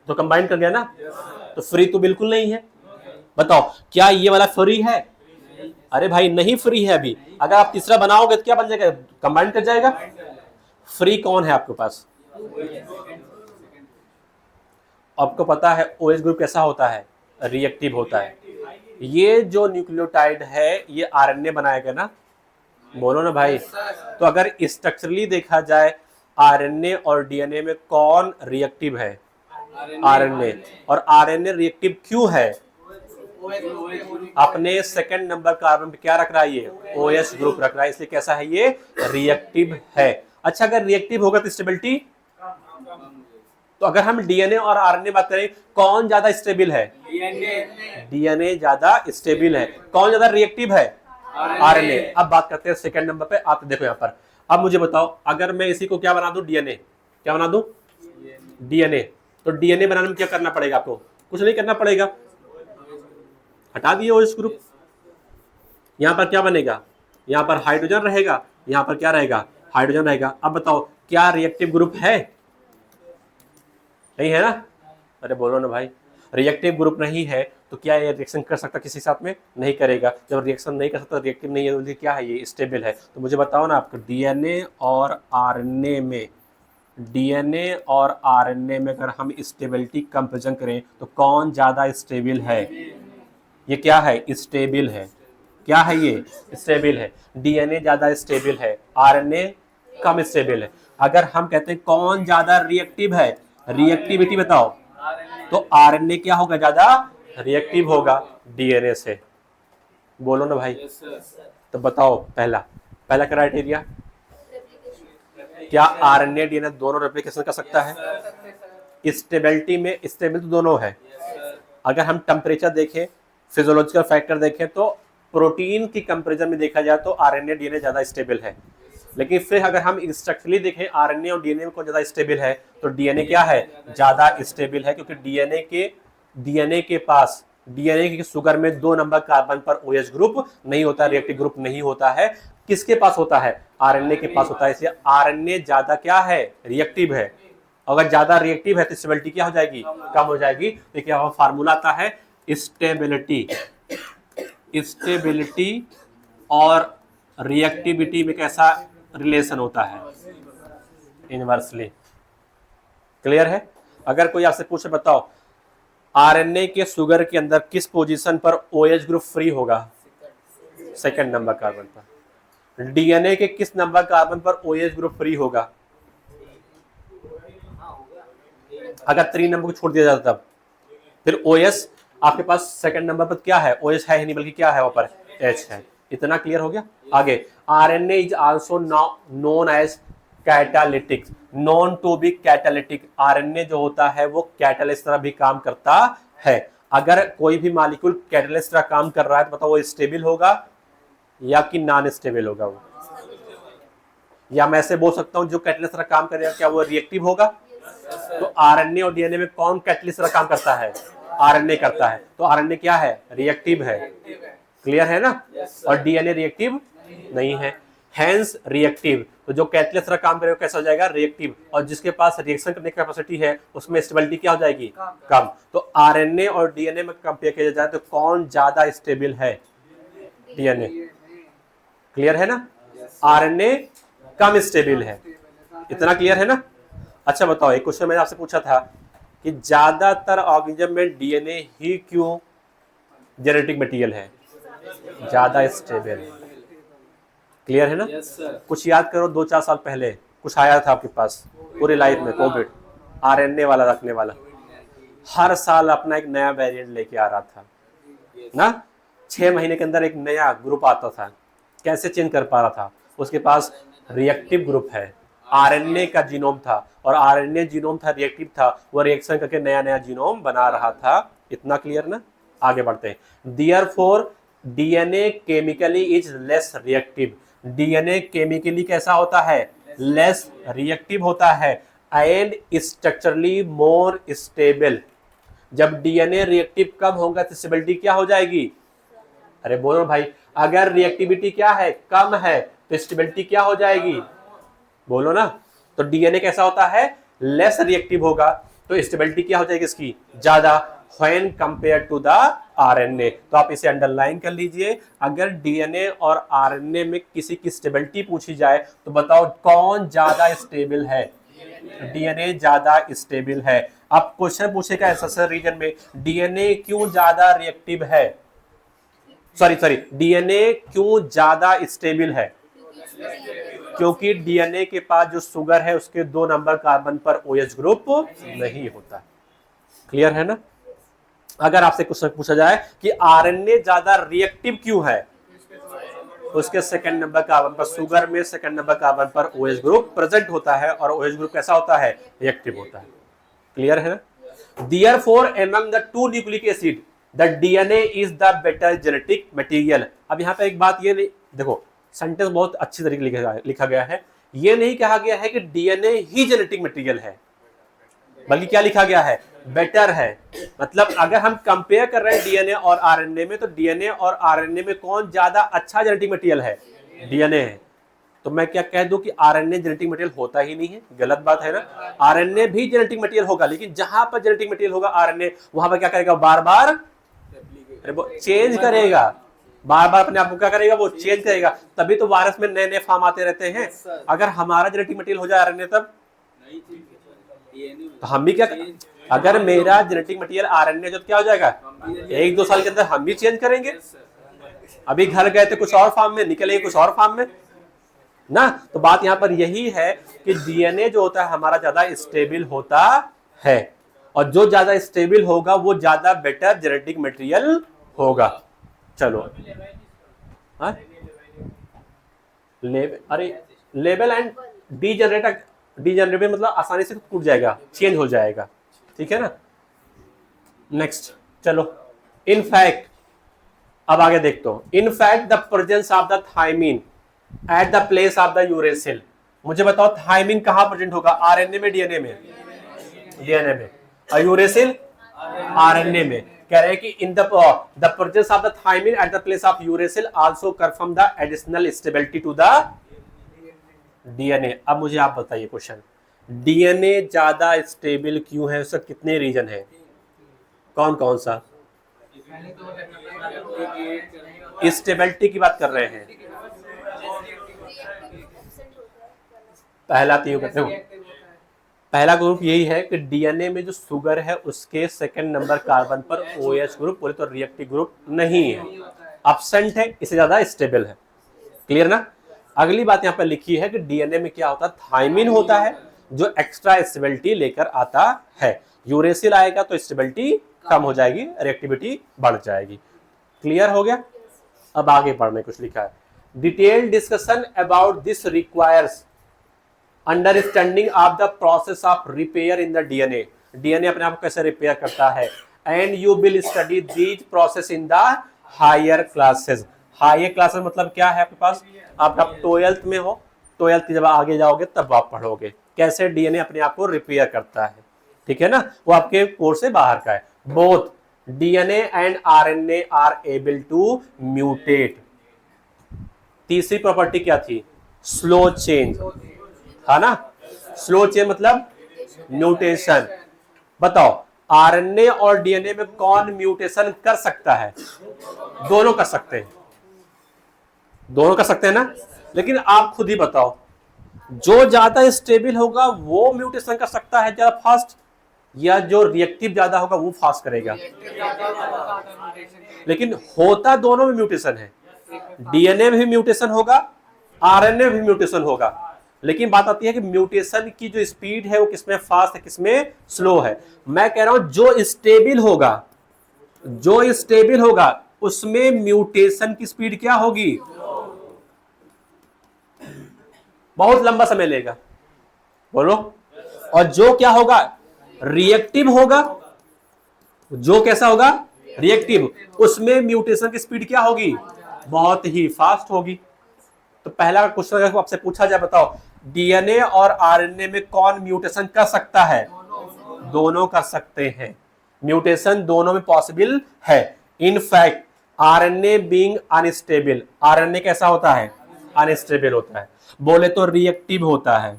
[SPEAKER 1] तो कंबाइन कर गया ना, तो फ्री तो बिल्कुल नहीं है। बताओ क्या ये वाला फ्री है, अरे भाई नहीं फ्री है अभी। अगर आप तीसरा बनाओगे तो क्या बन जाएगा, कंबाइन कर जाएगा। फ्री कौन है आपके पास, आपको पता है OH ग्रुप कैसा होता है, रिएक्टिव होता है। ये जो न्यूक्लियोटाइड है ये आरएनए बनाएगा ना, बोलो ना भाई। तो अगर स्ट्रक्चरली देखा जाए आरएनए और डीएनए में कौन रिएक्टिव है, आरएनए। और आरएनए रिएक्टिव क्यों है, अपने सेकंड नंबर कार्बन पे क्या रख रहा है, ये OH ग्रुप रख रहा है, इसलिए कैसा है, ये रिएक्टिव है। अच्छा अगर रिएक्टिव होगा तो स्टेबिलिटी, तो अगर हम डीएनए और आरएनए बात करें कौन ज्यादा स्टेबल है, डीएनए ज्यादा स्टेबल है। कौन ज्यादा रिएक्टिव है, आरएनए। अब बात करते हैं सेकंड नंबर पे आप देखो यहाँ पर। अब मुझे बताओ, अगर मैं इसी को क्या बना दूं, डीएनए, क्या बना दूं, डीएनए। तो डीएनए बनाने में क्या करना पड़ेगा आपको, कुछ नहीं करना पड़ेगा, हटा दिए OH ग्रुप। यहां पर क्या बनेगा, यहां पर हाइड्रोजन रहेगा, यहां पर क्या रहेगा, हाइड्रोजन रहेगा। अब बताओ क्या रिएक्टिव ग्रुप है, नहीं है ना? अरे बोलो ना भाई, रिएक्टिव ग्रुप नहीं है तो क्या ये रिएक्शन कर सकता किसी साथ में? नहीं करेगा। जब रिएक्शन नहीं कर सकता, रिएक्टिव नहीं है, तो ये क्या है? ये स्टेबल है। तो मुझे बताओ ना, आपको डीएनए और आरएनए में, डीएनए और आरएनए में अगर हम स्टेबिलिटी कंपेरिजन करें तो कौन ज़्यादा स्टेबल है? ये क्या है? स्टेबल है। क्या है ये? स्टेबल है। डीएनए ज़्यादा स्टेबल है, आरएनए कम स्टेबल है। अगर हम कहते हैं कौन ज़्यादा रिएक्टिव है, रिएक्टिविटी बताओ, तो आरएनए क्या होगा? ज़्यादा रिएक्टिव होगा डीएनए से। बोलो ना भाई। तो बताओ पहला क्राइटेरिया, क्या आरएनए डीएनए दोनों रेप्लिकेशन कर सकता है? स्टेबिलिटी में स्टेबल तो दोनों है। अगर हम टेम्परेचर देखें, फिजियोलॉजिकल फैक्टर देखें, तो प्रोटीन की कंपैरिजन में देखा जाए तो आरएनए डीएनए ज्यादा स्टेबल है। लेकिन फिर अगर हम स्ट्रक्चरली देखें आरएनए और डीएनए को ज्यादा स्टेबल है, तो डीएनए क्या है? ज्यादा स्टेबल है, क्योंकि डीएनए के शुगर में 2 नंबर कार्बन पर OH ग्रुप नहीं होता, रिएक्टिव ग्रुप नहीं होता है। किसके पास होता है? आरएनए के पास होता है। इसलिए आरएनए ज्यादा क्या है? रिएक्टिव है। अगर ज्यादा रिएक्टिव है तो स्टेबिलिटी क्या हो जाएगी? कम हो जाएगी। देखिए वहां फार्मूला आता है, स्टेबिलिटी और रिएक्टिविटी में कैसा रिलेशन होता है? इनवर्सली। क्लियर है? अगर कोई आपसे पूछे बताओ आरएनए के शुगर के अंदर किस पोजीशन पर OH ग्रुप फ्री होगा? सेकंड नंबर कार्बन पर। डीएनए के किस नंबर कार्बन पर OH ग्रुप फ्री होगा? अगर 3 नंबर को छोड़ दिया जाता तब। फिर OH आपके पास सेकंड नंबर पर क्या है? OH है ही नहीं, बल्कि क्या है वहां पर? H है। इतना क्लियर हो गया? आगे, RNA is also known as catalytic, known to be catalytic. RNA जो होता है वो कैटालिस्ट तरह भी काम करता है। अगर कोई भी मॉलिक्यूल कैटालिस्ट तरह काम कर रहा है तो बताओ वो स्टेबल होगा या कि नॉन स्टेबल होगा? वो, या मैं ऐसे बोल सकता हूं जो कैटालिस्ट तरह काम करेगा क्या वो रिएक्टिव होगा? तो आरएनए और डीएनए में कौन कैटालिस्ट तरह काम करता है? आरएनए करता है। तो आरएनए क्या है? रिएक्टिव है। क्लियर है ना? और डीएनए रिएक्टिव नहीं है, हेंस रिएक्टिव। तो जो कैटालिस्ट तरह काम करेगा कैसा हो जाएगा? रिएक्टिव। और जिसके पास रिएक्शन करने की कैपेसिटी है उसमें स्टेबिलिटी क्या हो जाएगी? कम। तो आरएनए और डीएनए में कंपेयर किया जाए तो कौन ज्यादा स्टेबल है? डीएनए। क्लियर है ना? आरएनए कम स्टेबल है। इतना क्लियर है ना? अच्छा बताओ, एक क्वेश्चन मैंने आपसे पूछा था कि ज्यादातर ऑर्गेनिज्म में डीएनए ही क्यों जेनेटिक मटेरियल है? ज्यादा स्टेबल है। क्लियर है ना? कुछ याद करो, 2-4 साल पहले कुछ आया था आपके पास पूरी लाइफ में, कोविड, आरएनए वाला रखने वाला। हर साल अपना एक नया वेरिएंट लेके आ रहा था ना। 6 महीने के अंदर एक नया ग्रुप आता था। कैसे चेंज कर पा रहा था? उसके पास रिएक्टिव ग्रुप है, आरएनए का जीनोम था, और आरएनए जीनोम था, रिएक्टिव था, वो रिएक्शन करके नया नया जीनोम बना रहा था। इतना क्लियर ना? आगे बढ़ते हैं। Therefore DNA chemically is less reactive. DNA chemically कैसा होता है? लेस रिएक्टिव होता है एंड स्ट्रक्चरली मोर स्टेबल। जब डीएनए रिएक्टिव कम होगा तो स्टेबिलिटी क्या हो जाएगी? अरे बोलो भाई, अगर रिएक्टिविटी क्या है? कम है, तो स्टेबिलिटी क्या हो जाएगी? बोलो ना। तो डीएनए कैसा होता है? लेस रिएक्टिव होगा, तो स्टेबिलिटी क्या हो जाएगी इसकी? ज्यादा, when compare to the RNA. तो आप इसे अंडरलाइन कर लीजिए। अगर डीएनए और आरएनए में किसी की स्टेबिलिटी पूछी जाए तो बताओ कौन ज्यादा स्टेबल है? डीएनए ज्यादा स्टेबल है। अब क्वेश्चन पूछेगा एसएसआर रीजन में डीएनए क्यों ज्यादा रिएक्टिव है? सॉरी, डीएनए क्यों ज्यादा स्टेबल है? क्योंकि डीएनए के पास जो शुगर है उसके 2 नंबर कार्बन पर OH ग्रुप नहीं होता। क्लियर है ना? अगर आपसे क्वेश्चन पूछा जाए कि आरएनए ज्यादा रिएक्टिव क्यों है, उसके सेकंड नंबर कार्बन पर, शुगर में सेकंड नंबर कार्बन पर OH ग्रुप प्रेजेंट होता है, और OH ग्रुप कैसा होता है? रिएक्टिव होता है। क्लियर है ना? Therefore, among the 2 nucleic acid, the DNA is the better genetic material। अब यहाँ पे एक बात ये देखो, सेंटेंस बहुत अच्छी तरीके लिखा गया है। ये नहीं कहा गया है कि डीएनए ही जेनेटिक मटेरियल है, बल्कि क्या लिखा गया है? बेटर है। मतलब अगर हम कंपेयर कर रहे हैं डीएनए और आरएनए में, तो डीएनए और आरएनए में कौन ज्यादा अच्छा जेनेटिक मटेरियल है? डीएनए है। तो मैं क्या कह दूं कि आरएनए जेनेटिक मटेरियल होता ही नहीं है? गलत बात है ना। आरएनए भी जेनेटिक मटेरियल होगा, लेकिन जहां पर जेनेटिक मटेरियल होगा आरएनए, वहां पर क्या करेगा? बार बार चेंज करेगा, बार बार अपने आप को क्या करेगा? वो चेंज करेगा। तभी तो वायरस में नए नए फॉर्म आते रहते हैं। अगर हमारा जेनेटिक मटेरियल हो जाए आरएनए, तब तो हम भी क्या, अगर मेरा जेनेटिक मटेरियल आरएनए जो, क्या हो जाएगा? 1-2 साल के अंदर हम भी चेंज करेंगे। अभी घर गए थे कुछ और फॉर्म में, निकलेंगे कुछ और फॉर्म में ना। तो बात यहां पर यही है कि डीएनए जो होता है हमारा ज्यादा स्टेबल होता है, और जो ज्यादा स्टेबल होगा वो ज्यादा बेटर जेनेटिक मटेरियल होगा। चलो, हाँ? अरे लेवल एंड डीजनरेट मतलब आसानी से टूट जाएगा, चेंज हो जाएगा, ठीक है ना। नेक्स्ट चलो, इनफैक्ट अब आगे देखते हो। In fact the presence of the thymine at the place of the uracil. मुझे बताओ थायमिन कहां प्रेजेंट होगा? आरएनए में, डीएनए में? डीएनए में। और यूरेसिल आरएनए में। कह रहे हैं कि in the presence of the thymine at the place of uracil also confirm the additional stability to the DNA. अब मुझे आप बताइए क्वेश्चन, डीएनए ज्यादा स्टेबल क्यों है? उसका कितने रीजन है? कौन कौन सा? स्टेबिलिटी की बात कर रहे हैं। पहला तो कहते हो, पहला ग्रुप यही है कि डीएनए में जो शुगर है उसके सेकंड नंबर कार्बन पर OH ग्रुप, बोले तो रिएक्टिव ग्रुप नहीं है, एब्सेंट है, इससे ज्यादा स्टेबल है। क्लियर ना। अगली बात यहाँ पर लिखी है कि डीएनए में क्या होता है? थायमिन होता है जो एक्स्ट्रा स्टेबिलिटी लेकर आता है। यूरेसिल आएगा तो स्टेबिलिटी कम हो जाएगी, रिएक्टिविटी बढ़ जाएगी। क्लियर हो गया। अब आगे पढ़ने कुछ लिखा है, detail discussion about this requires understanding of the process of repair in the DNA. DNA अपने आप को कैसे रिपेयर करता है, and you will study these process in the higher classes. Higher classes मतलब क्या है? आपके पास, आप 12th में हो, 12th जब आगे जाओगे तब आप पढ़ोगे कैसे डीएनए अपने आप को रिपेयर करता है, ठीक है ना। वो आपके कोर्स से बाहर का है। Both DNA and RNA are able to mutate. तीसरी प्रॉपर्टी क्या थी? स्लो चेंज, है ना। स्लो चेंज मतलब म्यूटेशन। बताओ आरएनए और डीएनए में कौन म्यूटेशन कर सकता है? दोनों कर सकते हैं, दोनों कर सकते हैं ना। लेकिन आप खुद ही बताओ, जो ज्यादा स्टेबल होगा वो म्यूटेशन कर सकता है ज्यादा फास्ट, या जो रिएक्टिव ज्यादा होगा वो फास्ट करेगा? लेकिन होता दोनों में म्यूटेशन है। डीएनए में भी म्यूटेशन होगा, आरएनए में भी म्यूटेशन होगा। लेकिन बात आती है कि म्यूटेशन की जो स्पीड है वो किसमें फास्ट है, किसमें स्लो है। मैं कह रहा हूं जो स्टेबल होगा, जो स्टेबल होगा उसमें म्यूटेशन की स्पीड क्या होगी? बहुत लंबा समय लेगा, बोलो। और जो क्या होगा? रिएक्टिव होगा। जो कैसा होगा? रिएक्टिव, उसमें म्यूटेशन की स्पीड क्या होगी? बहुत ही फास्ट होगी। तो पहला क्वेश्चन अगर आपसे पूछा जाए, बताओ डीएनए और आरएनए में कौन म्यूटेशन कर सकता है? दोनों कर सकते हैं, म्यूटेशन दोनों में पॉसिबल है। In fact RNA being unstable, RNA कैसा होता है? अनस्टेबल होता है, बोले तो रिएक्टिव होता है,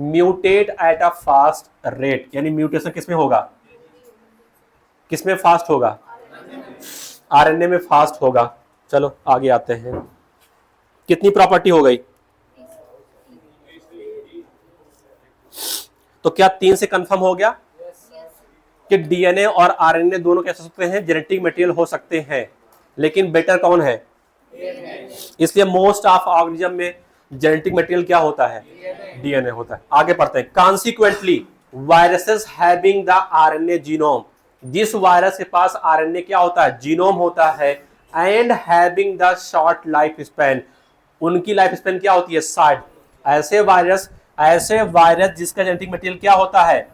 [SPEAKER 1] mutate at a fast rate. यानी म्यूटेशन किसमें होगा? किसमें फास्ट होगा? आरएनए में फास्ट होगा। चलो आगे आते हैं, कितनी प्रॉपर्टी हो गई? तो क्या 3 से कंफर्म हो गया कि डीएनए और आरएनए दोनों कैसे हो सकते हैं? जेनेटिक मटेरियल हो सकते हैं, लेकिन बेटर कौन है? इसलिए मोस्ट ऑफ ऑर्गेनिज्म में जेनेटिक मटेरियल क्या होता है? डीएनए होता है। आगे पढ़ते हैं। Consequently viruses having the RNA genome, जिस वायरस के पास आरएनए क्या होता है? जीनोम होता है, and having the short life span, उनकी लाइफ स्पैन क्या होती है? 60। ऐसे वायरस जिसका जेनेटिक मटेरियल क्या होता है?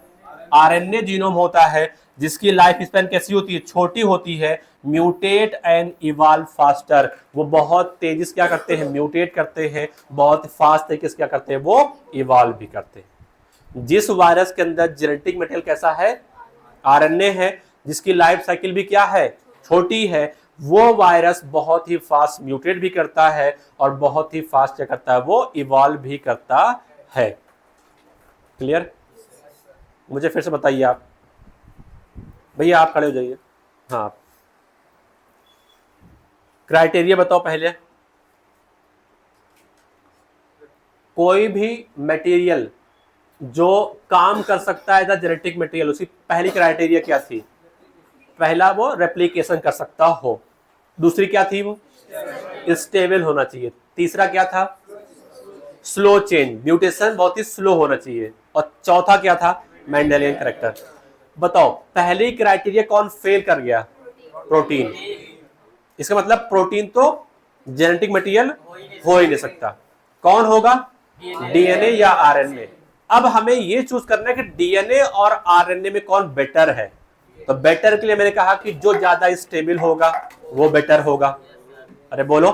[SPEAKER 1] आरएनए जीनोम होता है, जिसकी लाइफ स्पैन कैसी होती है? छोटी होती है। म्यूटेट एंड इवॉल्व फास्टर, वो बहुत तेजी से क्या करते हैं? म्यूटेट करते हैं, बहुत फास्ट तरीके से क्या करते हैं? वो इवॉल्व भी करते हैं। जिस वायरस के अंदर जेनेटिक मटेरियल कैसा है? आरएनए है, जिसकी लाइफ साइकिल भी क्या है? छोटी है, वो वायरस बहुत ही फास्ट म्यूटेट भी करता है और बहुत ही फास्ट क्या करता है, वो इवॉल्व भी करता है। क्लियर? मुझे फिर से बताइए आप, भैया आप खड़े हो जाइए। हाँ, क्राइटेरिया बताओ पहले। कोई भी मटेरियल जो काम कर सकता है एज अ जेनेटिक मटेरियल, उसकी पहली क्राइटेरिया क्या थी? पहला वो रेप्लिकेशन कर सकता हो, दूसरी क्या थी, वो स्टेबल होना चाहिए, तीसरा क्या था, स्लो चेंज, म्यूटेशन बहुत ही स्लो होना चाहिए, और चौथा क्या था, मेंडेलियन कैरेक्टर। बताओ पहली क्राइटेरिया कौन फेल कर गया? प्रोटीन। इसका मतलब प्रोटीन तो जेनेटिक मटेरियल हो ही नहीं सकता। कौन होगा? डीएनए या आरएनए। अब हमें ये चूज करना है कि डीएनए और आरएनए में कौन बेटर है। तो बेटर के लिए मैंने कहा कि जो ज्यादा स्टेबल होगा वो बेटर होगा। अरे बोलो,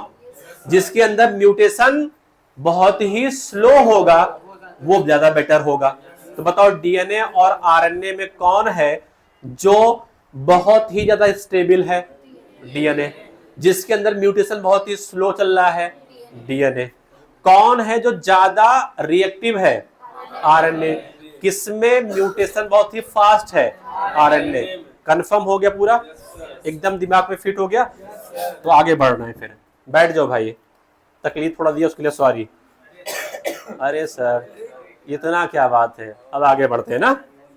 [SPEAKER 1] जिसके अंदर म्यूटेशन बहुत ही स्लो होगा वो ज्यादा बेटर होगा। तो बताओ डीएनए और आरएनए में कौन है जो बहुत ही ज्यादा स्टेबल है? डीएनए। जिसके अंदर म्यूटेशन बहुत ही स्लो चल रहा है? डीएनए। कौन है जो ज्यादा रिएक्टिव है? आरएनए। किसमें म्यूटेशन बहुत ही फास्ट है? आरएनए। कंफर्म हो गया पूरा, एकदम दिमाग में फिट हो गया। तो आगे बढ़ना है, फिर बैठ जाओ भाई, तकलीफ थोड़ा दिया उसके लिए सॉरी। अरे सर इतना क्या बात है, अब आगे बढ़ते हैं ना।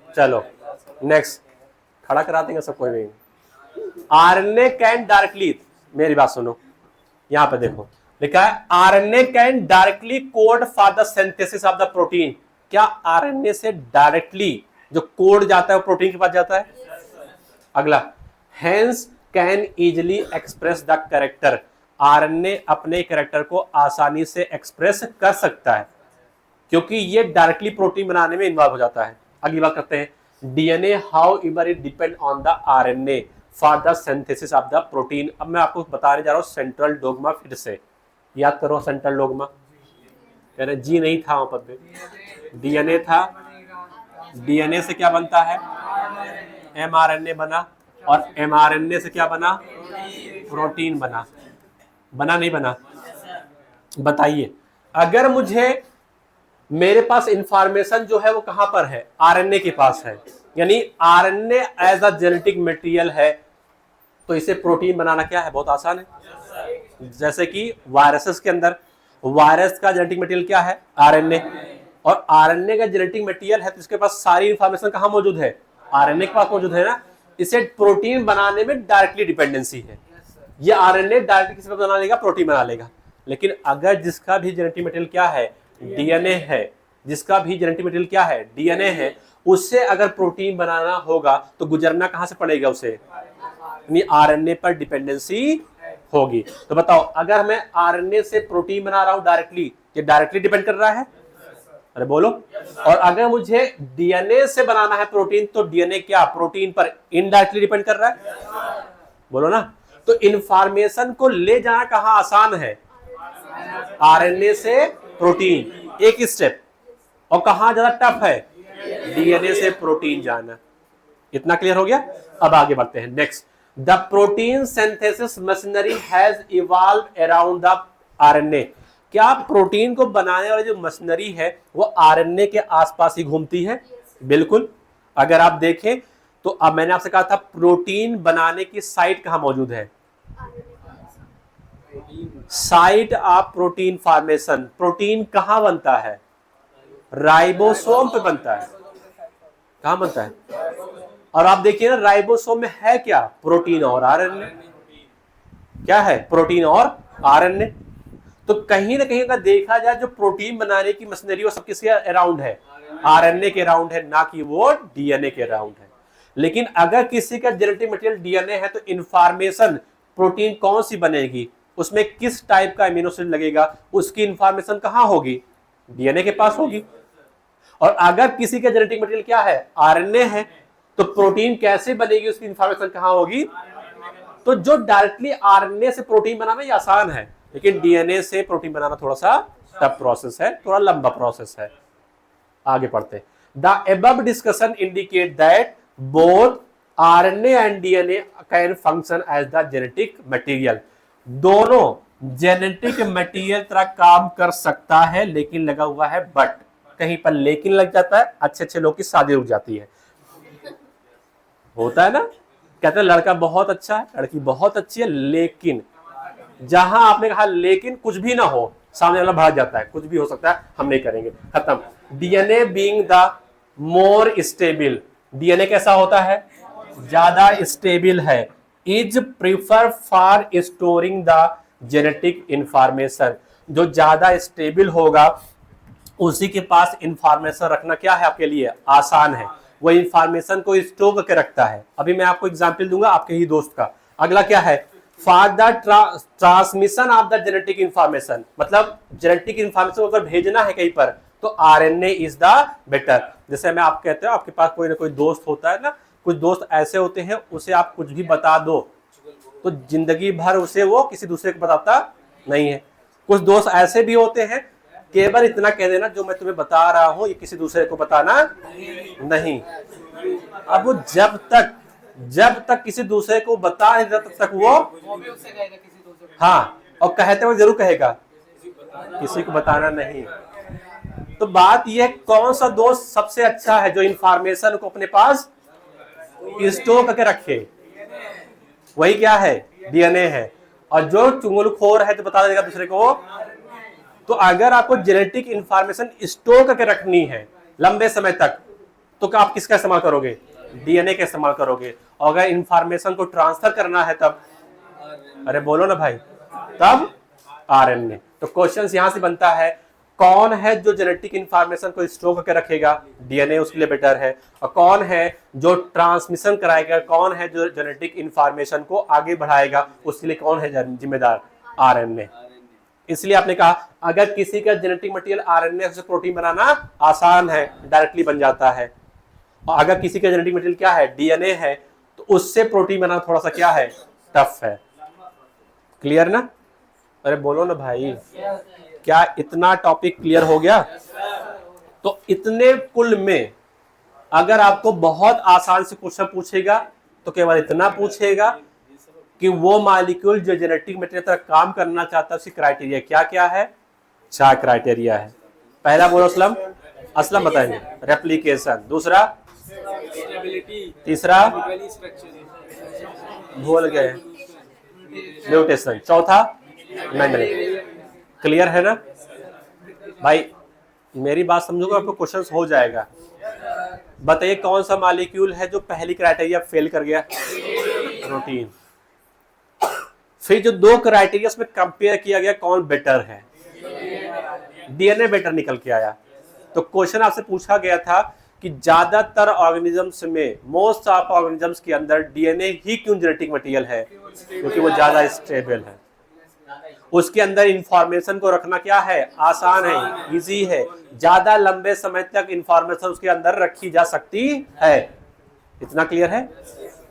[SPEAKER 1] चलो नेक्स्ट, खड़ा करा देंगे सब कोई नहीं। आरएनए कैन डायरेक्टली, मेरी बात सुनो, यहां पे देखो लिखा है RNA can directly code for the synthesis of the protein. क्या आरएनए से डायरेक्टली जो कोड जाता है वो प्रोटीन के पास जाता है? अगला, hence can easily express the character. RNA अपने कैरेक्टर को आसानी से एक्सप्रेस कर सकता है क्योंकि ये डायरेक्टली प्रोटीन बनाने में इन्वॉल्व हो जाता है। अगली बात करते हैं, DNA how ever it depend on the RNA for the synthesis of the protein. अब मैं आपको बताने जा रहा हूं सेंट्रल डोगमा, फिर से याद करो सेंट्रल डोगमा। कह रहे जी नहीं था वहां पर, डीएनए था, डीएनए से क्या बनता है? एमआरएनए बना, और एमआरएनए से क्या बना? प्रोटीन बना। बना नहीं बना? बताइए, अगर मुझे मेरे पास इंफॉर्मेशन जो है वो कहां पर है? आरएनए के पास है, यानी RNA as a genetic material है, तो इसे प्रोटीन बनाना क्या है? बहुत आसान है। जैसे कि वायरसेस के अंदर, वायरस का जेनेटिक मटेरियल क्या है? आरएनए। और आरएनए का जेनेटिक मटेरियल है तो इसके पास सारी इंफॉर्मेशन कहां मौजूद है? आरएनए के पास मौजूद है ना। इसे प्रोटीन बनाने में डायरेक्टली डिपेंडेंसी है। ये आरएनए डायरेक्टली किसी पर बना लेगा? प्रोटीन बना लेगा। लेकिन अगर जिसका भी जेनेटिक मटेरियल क्या है? डीएनए है। जिसका भी जेनेटिक मटेरियल क्या है? डीएनए है। उससे अगर प्रोटीन बनाना होगा तो गुजरना कहां से पड़ेगा उसे? यानी आरएनए पर डिपेंडेंसी होगी। तो बताओ, अगर मैं आरएनए से प्रोटीन बना रहा हूं डायरेक्टली, ये डायरेक्टली डिपेंड कर रहा है? अरे बोलो। और अगर मुझे डीएनए से बनाना है प्रोटीन, तो डीएनए क्या प्रोटीन पर इनडायरेक्टली डिपेंड कर रहा है? बोलो ना। तो इंफॉर्मेशन को ले जाना कहां आसान है? आरएनए से प्रोटीन, एक स्टेप। और कहां ज्यादा टफ है? डीएनए से प्रोटीन जाना। इतना क्लियर हो गया? अब आगे बढ़ते हैं। Next, the protein synthesis machinery has evolve around the RNA. क्या प्रोटीन को बनाने वाली जो मशीनरी है वो आरएनए के आसपास ही घूमती है? बिल्कुल। अगर आप देखें तो अब मैंने आपसे कहा था प्रोटीन बनाने की साइट कहां मौजूद है? Site of protein formation. Protein कहां बनता है? राइबोसोम पे बनता है। कहां बनता है? और आप देखिए ना, राइबोसोम में है क्या? प्रोटीन और आरएनए। क्या है? प्रोटीन और आरएनए। तो कहीं ना कहीं अगर देखा जाए, जो प्रोटीन बनाने की मशीनरी वो सब किसके अराउंड है? आरएनए के अराउंड है, ना कि वो डीएनए के अराउंड है। लेकिन अगर किसी का जेनेटिक मटेरियल डीएनए है तो इंफॉर्मेशन प्रोटीन कौन सी बनेगी, उसमें किस टाइप का एमिनो एसिड लगेगा, उसकी इंफॉर्मेशन कहां होगी? डीएनए के पास होगी। और अगर किसी का जेनेटिक मटेरियल क्या है? आरएनए है, तो प्रोटीन कैसे बनेगी, उसकी इंफॉर्मेशन कहां होगी? तो जो डायरेक्टली आरएनए से प्रोटीन बनाना ये आसान है, लेकिन डीएनए से प्रोटीन बनाना थोड़ा सा टफ प्रोसेस है, थोड़ा लंबा प्रोसेस है। आगे पढ़ते हैं। The above discussion indicate that both RNA and DNA can function as the genetic material. दोनों जेनेटिक मटेरियल तरह काम कर सकता है, लेकिन लगा हुआ है बट, कहीं पर लेकिन लग जाता है, अच्छे अच्छे लोग की शादी रुक जाती है, होता है ना, कहते हैं लड़का बहुत अच्छा है, लड़की बहुत अच्छी है, लेकिन जहां आपने कहा लेकिन कुछ भी ना हो, सामने वाला भाग जाता है, कुछ भी हो सकता है, हम नहीं करेंगे, खत्म। DNA being the more stable, DNA कैसा होता है, ज्यादा स्टेबल है, is prefer for storing the genetic information. जो ज्यादा स्टेबल होगा उसी के पास इंफॉर्मेशन रखना क्या है आपके लिए आसान है, वो इंफॉर्मेशन को स्टोर करके रखता है। अभी मैं आपको एग्जांपल दूंगा आपके ही दोस्त का। अगला क्या है, for the transmission of the genetic information, मतलब जेनेटिक इंफॉर्मेशन अगर भेजना है कहीं पर तो आरएनए इज द बेटर। जैसे मैं आप कहते हो आपके पास कोई ना कोई दोस्त होता है ना, कुछ दोस्त ऐसे होते हैं उसे आप कुछ भी बता दो तो जिंदगी भर उसे वो किसी दूसरे को बताता नहीं है। कुछ दोस्त ऐसे भी होते हैं, केवल इतना कह देना जो मैं तुम्हें बता रहा हूं ये किसी दूसरे को बताना नहीं। अब वो जब तक किसी दूसरे को बता नहीं तब तक वो हाँ, और कहते हुए जरूर कहेगा किसी को बताना नहीं। तो बात यह है कौन सा दोस्त सबसे अच्छा है जो इंफॉर्मेशन को अपने पास स्टोर करके रखे, वही क्या है, डीएनए है। और जो चुगलखोर है तो बता देगा दूसरे को। तो अगर आपको जेनेटिक इंफॉर्मेशन स्टोर करके रखनी है लंबे समय तक तो क्या आप किसका इस्तेमाल करोगे, डीएनए का इस्तेमाल करोगे। और अगर इंफॉर्मेशन को ट्रांसफर करना है तब, अरे बोलो ना भाई, तब आरएनए। तो क्वेश्चन यहां से बनता है कौन है जो जेनेटिक इंफॉर्मेशन को स्टोर करके रखेगा, डीएनए उसके लिए बेटर है। और कौन है जो ट्रांसमिशन कराएगा, कौन है जो जेनेटिक इंफॉर्मेशन को आगे बढ़ाएगा, उसके लिए कौन है जिम्मेदार, आरएनए। इसलिए आपने कहा अगर किसी का जेनेटिक मटेरियल आरएनए से प्रोटीन बनाना आसान है, डायरेक्टली बन जाता है। और अगर किसी का जेनेटिक मटेरियल क्या है, डीएनए है, तो उससे प्रोटीन बनाना थोड़ा सा क्या है, टफ है। क्लियर ना, अरे बोलो ना भाई, क्या इतना टॉपिक क्लियर हो गया। तो इतने कुल में अगर आपको बहुत आसान से क्वेश्चन पूछेगा तो केवल इतना पूछेगा कि वो मॉलिक्यूल जो जेनेटिक मटेरियल तरह काम करना चाहता है उसकी क्राइटेरिया क्या क्या है। 4 क्राइटेरिया है। पहला बोलो असलम बताएंगे, रेप्लिकेशन। दूसरा, तीसरा भूल गए, म्यूटेशन। चौथा, मेंडलिंग। क्लियर है ना भाई, मेरी बात समझोगे आपको क्वेश्चन हो जाएगा। बताइए कौन सा मॉलिक्यूल है जो पहली क्राइटेरिया फेल कर गया, प्रोटीन। फिर जो 2 क्राइटेरिया में कंपेयर किया गया कौन बेटर है, डीएनए बेटर निकल के आया। तो क्वेश्चन आपसे पूछा गया था कि ज्यादातर ऑर्गेनिजम्स में, मोस्ट ऑफ ऑर्गेनिजम्स के अंदर डीएनए ही क्यों जेनेटिक मटेरियल है, क्योंकि वो ज्यादा स्टेबल है। उसके अंदर इंफॉर्मेशन को रखना क्या है, आसान है, इजी है, ज्यादा लंबे समय तक इंफॉर्मेशन उसके अंदर रखी जा सकती है। इतना क्लियर है।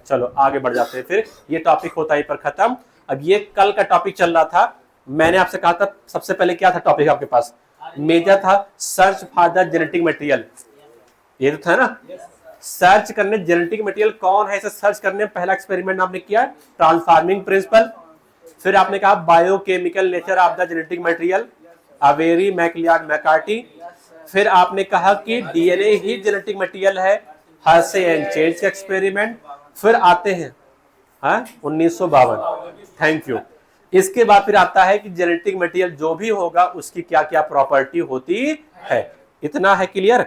[SPEAKER 1] चलो आगे बढ़ जाते हैं। फिर ये टॉपिक होता है पर खत्म। अब ये कल का टॉपिक चल रहा था, मैंने आपसे कहा था सबसे पहले क्या था टॉपिक आपके पास, मेजर था search for the genetic material. ये तो था ना, सर्च करने जेनेटिक मटेरियल कौन है, इसे सर्च करने पहला एक्सपेरिमेंट आपने किया ट्रांसफॉर्मिंग प्रिंसिपल। फिर आपने कहा biochemical nature of the genetic material, Avery, Macleod, McCarty. फिर आपने कहा कि डीएनए ही जेनेटिक मटेरियल है, हर्शे एंड चेज का एक्सपेरिमेंट। फिर आते हैं 1952, थैंक यू। इसके बाद फिर आता है कि जेनेटिक मटेरियल जो भी होगा उसकी क्या क्या प्रॉपर्टी होती है। इतना है क्लियर।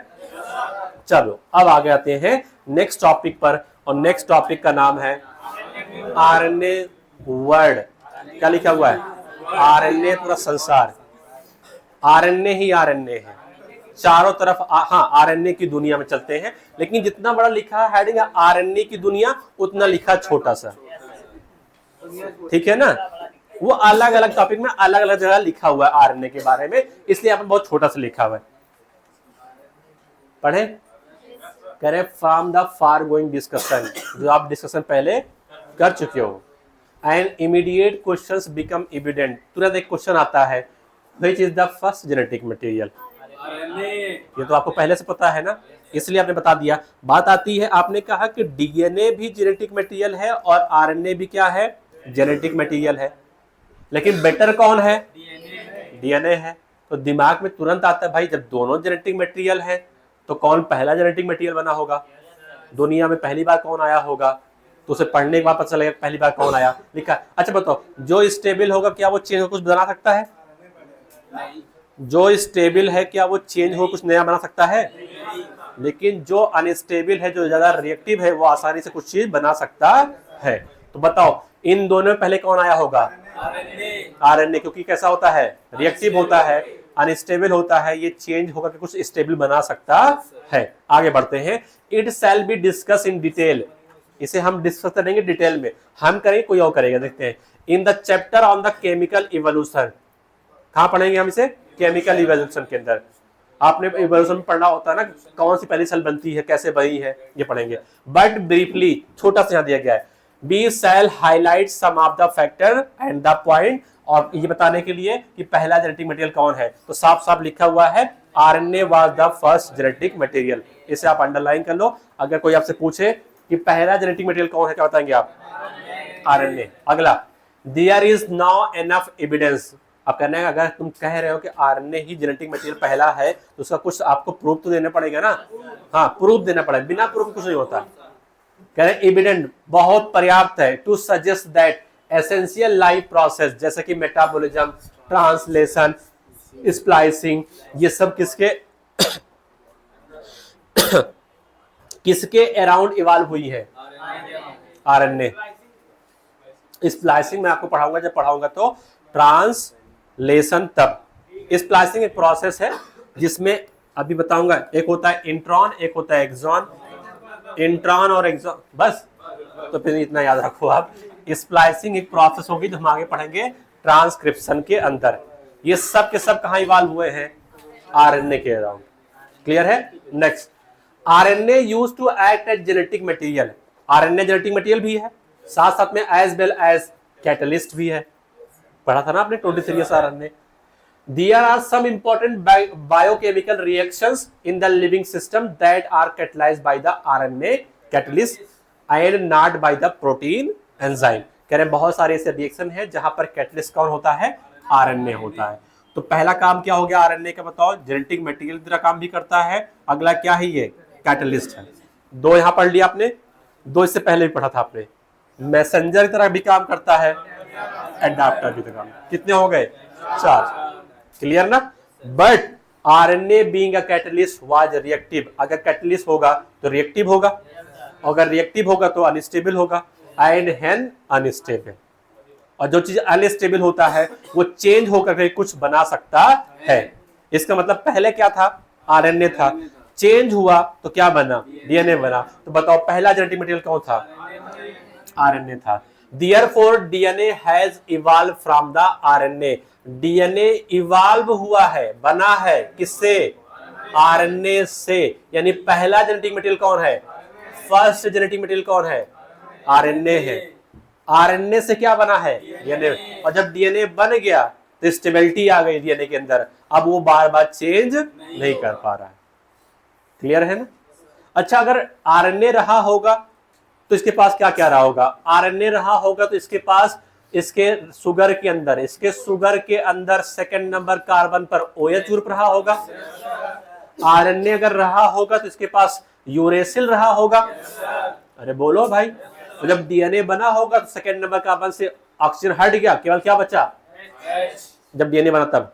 [SPEAKER 1] चलो अब आगे आते हैं नेक्स्ट टॉपिक पर, और नेक्स्ट टॉपिक का नाम है आरएनए वर्ल्ड। क्या लिखा हुआ है, आरएनए पूरा संसार, आरएनए ही आरएनए है चारों तरफ। हाँ, आरएनए की दुनिया में चलते हैं, लेकिन जितना बड़ा लिखा है हेडिंग आरएनए की दुनिया, उतना लिखा छोटा सा, ठीक है ना। वो अलग अलग टॉपिक में अलग अलग जगह लिखा हुआ है आरएनए के बारे में, इसलिए यहाँ पर बहुत छोटा सा लिखा हुआ है। पढ़े, कह रहे from the far going discussion, जो आप डिस्कशन पहले कर चुके हो, and immediate questions become evident. तुरंत एक क्वेश्चन आता है, which is the first genetic material. ये तो आपको पहले से पता है ना, इसलिए आपने बता दिया। बात आती है, आपने कहा कि डीएनए भी जेनेटिक मटेरियल है और आरएनए भी क्या है, जेनेटिक मटेरियल है, लेकिन बेटर कौन है, डीएनए है। तो दिमाग में तुरंत आता है भाई जब दोनों जेनेटिक मटेरियल है तो कौन पहला जेनेटिक मटेरियल बना होगा, दुनिया में पहली बार कौन आया होगा, तो उसे पढ़ने के बाद पता चलेगा पहली बार कौन आया, लिखा। अच्छा बताओ, जो स्टेबल होगा क्या वो चेंज हो कुछ बना सकता है, जो स्टेबल है क्या वो चेंज हो कुछ नया बना सकता है, लेकिन जो अनस्टेबल है, जो ज्यादा रिएक्टिव है, वो आसानी से कुछ चीज बना सकता है। तो बताओ इन दोनों में पहले कौन आया होगा, आरएनए, क्योंकि कैसा होता है, रिएक्टिव होता है, अनस्टेबल होता है, ये चेंज होकर के कुछ स्टेबल बना सकता है। आगे बढ़ते हैं, it shall be discuss in detail, इसे हम डिस्कस करेंगे डिटेल में, हम करेंगे कोई और करेगा, देखते हैं। In the chapter on the chemical evolution, कहां पढ़ेंगे हम इसे, केमिकल इवोल्यूशन के अंदर। आपने इवोल्यूशन में पढ़ना होता है ना, कौन सी पहली सेल बनती है, कैसे बनी है, ये पढ़ेंगे। बट ब्रीफली, छोटा सा यहाँ दिया गया है, we shall highlight some of the factor and the point, और ये बताने के लिए कि पहला जेनेटिक मटेरियल कौन है, तो साफ साफ लिखा हुआ है RNA was the first genetic material, इसे आप अंडरलाइन कर लो। अगर कोई आपसे पूछे कि पहला जेनेटिक मटेरियल कौन है, क्या बताएंगे आप, आरएनए। अगला, there is now enough evidence, अब कहना है अगर तुम कह रहे हो कि आरएनए ही जेनेटिक मटेरियल पहला है तो उसका कुछ आपको प्रूफ तो देना पड़ेगा ना, हाँ प्रूफ देना पड़ेगा, बिना प्रूफ कुछ नहीं होता। कह रहे एविडेंट, बहुत पर्याप्त है, to suggest that essential life process, जैसे कि मेटाबॉलिज्म, ट्रांसलेशन, स्प्लाइसिंग, ये सब किसके किसके अराउंड इवॉल्व हुई है, आरएनए। स्प्लाइसिंग मैं आपको पढ़ाऊंगा, जब पढ़ाऊंगा तो ट्रांसलेशन तब। स्प्लाइसिंग एक प्रोसेस है जिसमें अभी बताऊंगा, एक होता है इंट्रॉन, एक होता है एक्सॉन, इंट्रॉन और एक्सॉन, बस तो फिर इतना याद रखो आप। स्प्लाइसिंग एक प्रोसेस होगी जो हम आगे पढ़ेंगे ट्रांसक्रिप्शन के अंदर। ये सब के सब कहां इवॉल्व हुए हैं, आरएनए के अराउंड, क्लियर है। Next, RNA used to act as genetic material, RNA genetic material भी है, साथ साथ में एज वेल एज कैटलिस्ट भी है, पढ़ा था ना आपने 23 RNA. There are some important biochemical reactions in the living system that are catalyzed by the RNA catalyst and not by the protein enzyme। कह रहे हैं बहुत सारे ऐसे रिएक्शन हैं जहां पर कैटलिस्ट कौन होता है, आरएनए होता है। तो पहला काम क्या हो गया आरएनए का, बताओ, जेनेटिक मटेरियल की तरह काम भी करता है। अगला क्या है, ये कैटलिस्ट है। दो यहां पढ़ लिया आपने, दो इससे पहले भी पढ़ा था आपने। मैसेंजर की तरह भी काम करता है, एडाप्टर भी काम, कितने हो गए, 4, क्लियर ना। But RNA being a catalyst was reactive, अगर कैटलिस्ट होगा तो रिएक्टिव होगा, अगर रिएक्टिव होगा तो अनस्टेबल होगा, एंड हेन अनस्टेबल। और जो चीज अनस्टेबल होता है वो चेंज होकर के कुछ बना सकता है। इसका मतलब पहले क्या था, आरएनए था, चेंज हुआ तो क्या बना, डीएनए बना। तो बताओ पहला जेनेटिक मटेरियल कौन था, आरएनए था। Therefore DNA has evolved from the RNA, DNA evolve हुआ है, बना है, किससे, आरएनए से। यानी पहला जेनेटिक मटेरियल कौन है, फर्स्ट जेनेटिक मटेरियल कौन है, आरएनए है। आरएनए से क्या बना है, डीएनए। और जब डीएनए बन गया तो स्टेबिलिटी आ गई डीएनए के अंदर, अब वो बार बार चेंज नहीं कर पा रहा है, क्लियर है ना। अच्छा, अगर आरएनए रहा होगा तो इसके पास क्या क्या रहा होगा, आरएनए रहा होगा तो इसके पास, इसके शुगर के अंदर, इसके शुगर के अंदर सेकंड नंबर कार्बन पर OH ग्रुप रहा होगा। आरएनए अगर रहा होगा तो इसके पास यूरेसिल रहा होगा। अरे बोलो भाई, तो जब डीएनए बना होगा तो सेकंड नंबर कार्बन से ऑक्सीजन हट गया, केवल क्या बचा, जब डीएनए बना तब।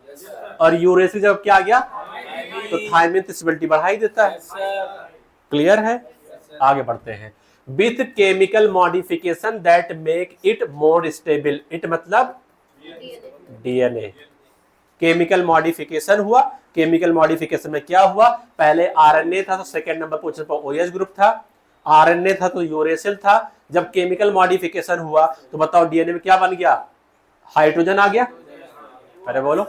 [SPEAKER 1] और यूरेसिल जब क्या गया तो थायमिन स्टेबिलिटी बढ़ा ही देता है, क्लियर है। आगे बढ़ते हैं। With chemical modification that make it more stable, it मतलब डीएनए। केमिकल मॉडिफिकेशन हुआ, केमिकल मॉडिफिकेशन में क्या हुआ, पहले आरएनए था तो सेकंड नंबर पोजीशन पर OH ग्रुप था, आरएनए था तो यूरेसिल था। जब केमिकल मॉडिफिकेशन हुआ तो बताओ डीएनए में क्या बन गया, हाइड्रोजन आ गया, अरे बोलो,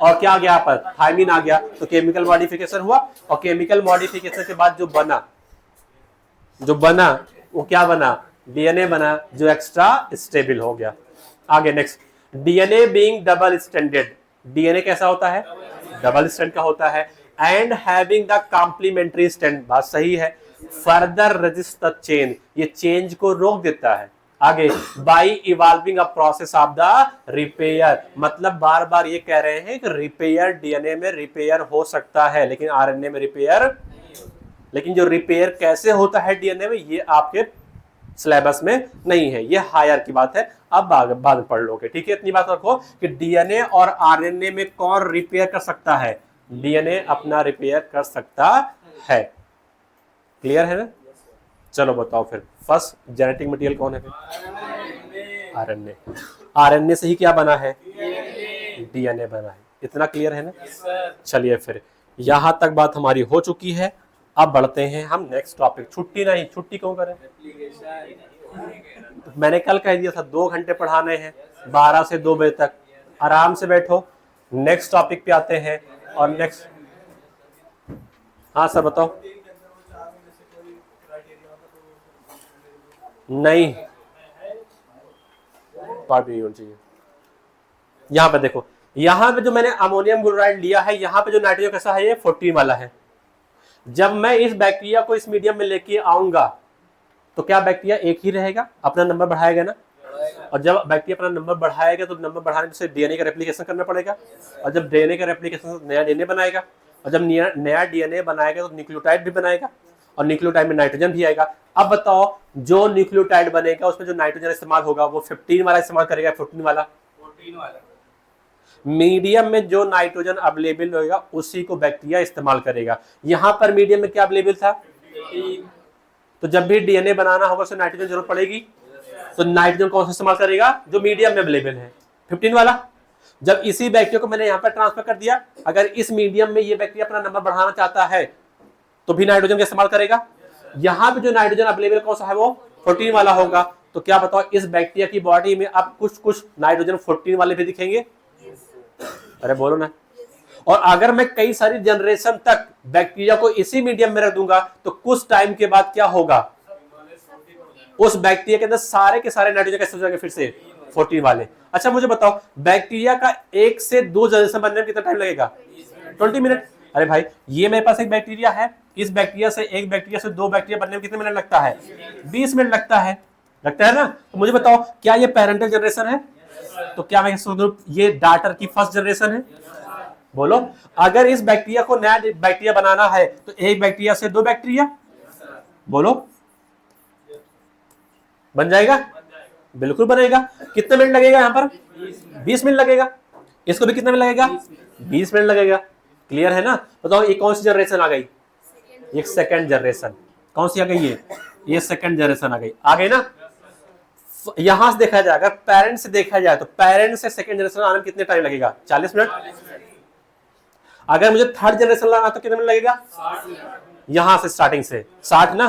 [SPEAKER 1] और क्या आ गया यहाँ पर, थायमिन आ गया। तो केमिकल मॉडिफिकेशन हुआ, और केमिकल मॉडिफिकेशन के बाद जो बना वो क्या बना, डीएनए बना, जो एक्स्ट्रा स्टेबल हो गया। आगे next, DNA being double stranded, DNA कैसा होता है, डबल स्ट्रैंड का होता है। And having the complementary strand, बात सही है, फर्दर रेजिस्ट द चेंज, ये चेंज को रोक देता है। आगे by evolving a process of the repair, मतलब बार बार ये कह रहे हैं कि रिपेयर डीएनए में रिपेयर हो सकता है लेकिन आरएनए में रिपेयर, लेकिन जो रिपेयर कैसे होता है डीएनए में ये आपके सिलेबस में नहीं है, ये हायर की बात है, अब बाद में पढ़ लोगे, ठीक है। इतनी बात रखो कि डीएनए और आरएनए में कौन रिपेयर कर सकता है, डीएनए अपना रिपेयर कर सकता है, क्लियर है ना। चलो बताओ फिर फर्स्ट जेनेटिक मटेरियल कौन है फिर, आरएनए, आरएनए से ही क्या बना है, डीएनए बना है, इतना क्लियर है ना। चलिए फिर यहां तक बात हमारी हो चुकी है, अब बढ़ते हैं हम नेक्स्ट टॉपिक। छुट्टी नहीं, छुट्टी क्यों करें, मैंने कल कह दिया था 2 घंटे पढ़ाने हैं 12 से 2 बजे तक, आराम से बैठो, नेक्स्ट टॉपिक पे आते हैं। और नेक्स्ट, हाँ सर बताओ। नहीं पार्ट नहीं होना चाहिए। यहां पे देखो, यहां पे जो मैंने अमोनियम क्लोराइड लिया है, यहां पे जो नाइट्रोजन कैसा है, ये 14 वाला है। जब मैं इस बैक्टीरिया को इस मीडियम में लेके आऊंगा तो क्या बैक्टीरिया एक ही रहेगा, अपना नंबर बढ़ाएगा ना, और जब बैक्टीरिया अपना नंबर बढ़ाएगा तो नंबर बढ़ाने से डीएनए का रेप्लिकेशन करना पड़ेगा, और जब डीएनए का रेप्लिकेशन नया डीएनए बनाएगा, और जब नया डीएनए बनाएगा तो न्यूक्लियोटाइड भी बनाएगा, और न्यूक्लियोटाइड में नाइट्रोजन भी आएगा। अब बताओ जो न्यूक्लियोटाइड बनेगा उसमें जो नाइट्रोजन इस्तेमाल होगा वो 15 वाला इस्तेमाल करेगा, 14 वाला, मीडियम में जो नाइट्रोजन अवेलेबल होगा उसी को बैक्टीरिया इस्तेमाल करेगा। यहां पर मीडियम में क्या अवेलेबल था, तो जब भी डीएनए बनाना होगा उसमें नाइट्रोजन जरूरत पड़ेगी, तो नाइट्रोजन कौन सा इस्तेमाल करेगा, जो मीडियम में अवेलेबल है, 15 वाला। जब इसी बैक्टीरिया को मैंने यहां पर ट्रांसफर कर दिया, अगर इस मीडियम में ये बैक्टीरिया अपना नंबर बढ़ाना चाहता है तो भी नाइट्रोजन का इस्तेमाल करेगा। यहां पे जो नाइट्रोजन अवेलेबल कौन सा है, वो 14 वाला होगा। तो क्या बताओ इस बैक्टीरिया की बॉडी में अब कुछ नाइट्रोजन 14 वाले भी दिखेंगे, अरे बोलो ना। और अगर मैं कई सारी जनरेशन तक बैक्टीरिया को इसी मीडियम में रख दूंगा तो कुछ टाइम के बाद क्या होगा, उस बैक्टीरिया के अंदर सारे के सारे नाइट्रोजन कैसे हो जाएंगे, फिर से 14 वाले। अच्छा मुझे बताओ बैक्टीरिया का 1 से 2 जनरेशन बनने में कितना टाइम लगेगा, 20 मिनट। अरे भाई ये मेरे पास एक बैक्टीरिया है, इस बैक्टीरिया से एक बैक्टीरिया से 2 बैक्टीरिया बनने में कितने मिनट लगता है, 20 मिनट लगता है ना। तो मुझे बताओ क्या ये पेरेंटल जनरेशन है, तो क्या मैं सोचूं ये डाटर की फर्स्ट जनरेशन है, बोलो। अगर इस बैक्टीरिया को नया बैक्टीरिया बनाना है तो एक बैक्टीरिया से 2 बैक्टीरिया, बोलो बन जाएगा, बिल्कुल बनेगा। कितने मिनट लगेगा यहाँ पर, 20 मिनट लगेगा। इसको भी कितने मिनट लगेगा, 20 मिनट लगेगा, क्लियर है ना। बताओ ये कौन सी जनरेशन आ गई, एक सेकंड जनरेशन, कौन सी आ गई, ये सेकंड जनरेशन आ गई ना। यहां से देखा जाए, अगर पेरेंट से देखा जाए तो पेरेंट से सेकंड जनरेशन आने में कितने टाइम लगेगा, 40 मिनट। अगर मुझे थर्ड जनरेशन लाना तो कितने मिनट लगेगा, यहां से स्टार्टिंग से 60 ना।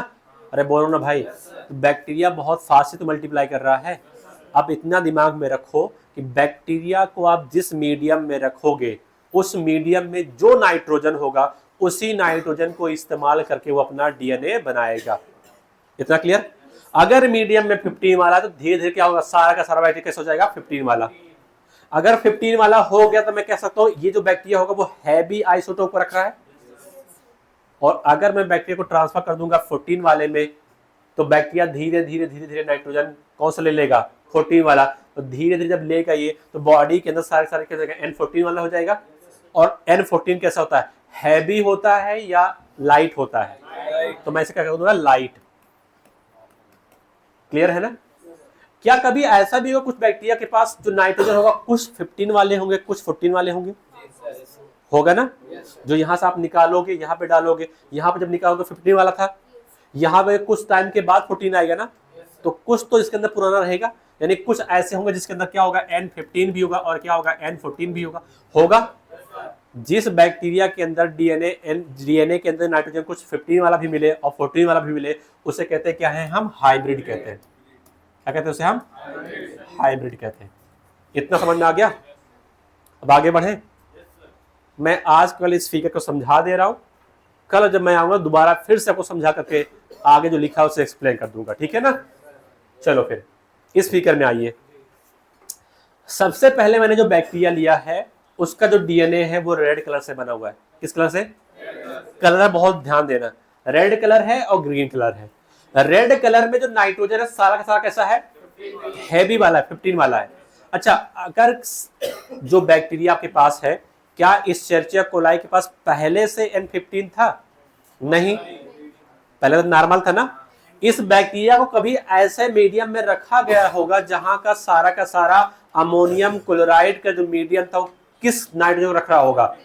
[SPEAKER 1] अरे बोलो ना भाई, तो बैक्टीरिया बहुत फास्ट से तो मल्टीप्लाई कर रहा है। अब इतना दिमाग में रखो कि बैक्टीरिया को आप जिस मीडियम में रखोगे उस मीडियम में जो नाइट्रोजन होगा उसी नाइट्रोजन को इस्तेमाल करके वो अपना डीएनए बनाएगा। इतना क्लियर। अगर मीडियम में 15 वाला तो धीरे धीरे क्या होगा, सारा का सारा बैक्टीरिया कैसे हो जाएगा, 15 वाला। अगर 15 वाला हो गया तो मैं कह सकता हूं ये जो बैक्टीरिया होगा वो हैवी आइसोटोप को रख रहा है। और अगर मैं बैक्टीरिया को ट्रांसफर कर दूंगा 14 वाले में तो बैक्टीरिया धीरे धीरे नाइट्रोजन कौन सा ले लेगा, 14 वाला। तो धीरे धीरे जब लेगा ये तो बॉडी के अंदर सारे क्या जाएगा, N14 वाला हो जाएगा। और N14 कैसा होता है, हैवी होता है या लाइट होता है, तो मैं इसे क्या कहूंगा, लाइट। क्लियर है ना। क्या कभी ऐसा भी होगा कुछ बैक्टीरिया के पास जो नाइट्रोजन होगा कुछ 15 वाले होंगे कुछ 14 वाले होंगे, होगा ना। जो यहां से आप निकालोगे यहाँ पे डालोगे, यहाँ पे जब निकालोगे 15 वाला था, यहाँ पे कुछ टाइम के बाद 14 आएगा ना, तो कुछ तो इसके अंदर पुराना रहेगा। यानी कुछ ऐसे होंगे जिसके अंदर क्या होगा, N15 भी होगा और क्या होगा, N14 भी होगा। जिस बैक्टीरिया के अंदर डीएनए के अंदर नाइट्रोजन कुछ 15 वाला भी मिले और 14 वाला भी मिले, उसे कहते हैं क्या है, हम हाइब्रिड कहते हैं। क्या कहते हैं उसे, हम हाइब्रिड कहते हैं। इतना समझ में आ गया। अब आगे बढ़े। मैं आज कल इस फिगर को समझा दे रहा हूं, कल जब मैं आऊंगा दोबारा फिर से आपको समझा करके आगे जो लिखा है उसे एक्सप्लेन कर दूंगा, ठीक है ना। चलो फिर इस फिगर में आइए। सबसे पहले मैंने जो बैक्टीरिया लिया है उसका जो डीएनए है वो रेड कलर से बना हुआ है। किस कलर से, कलर बहुत ध्यान देना, रेड कलर है और ग्रीन कलर है। रेड कलर में जो नाइट्रोजन है सारा का सारा कैसा है, हैवी वाला है, 15 वाला है। अच्छा, अगर जो बैक्टीरिया आपके पास है, क्या इस शेरचिया कोलाई के पास पहले से N15 था? नहीं, पहले तो नॉर्मल था ना। इस बैक्टीरिया को कभी ऐसे मीडियम में रखा गया होगा जहां का सारा अमोनियम क्लोराइड का जो मीडियम था वो किस नाइट्रोजन रख रहा होगा?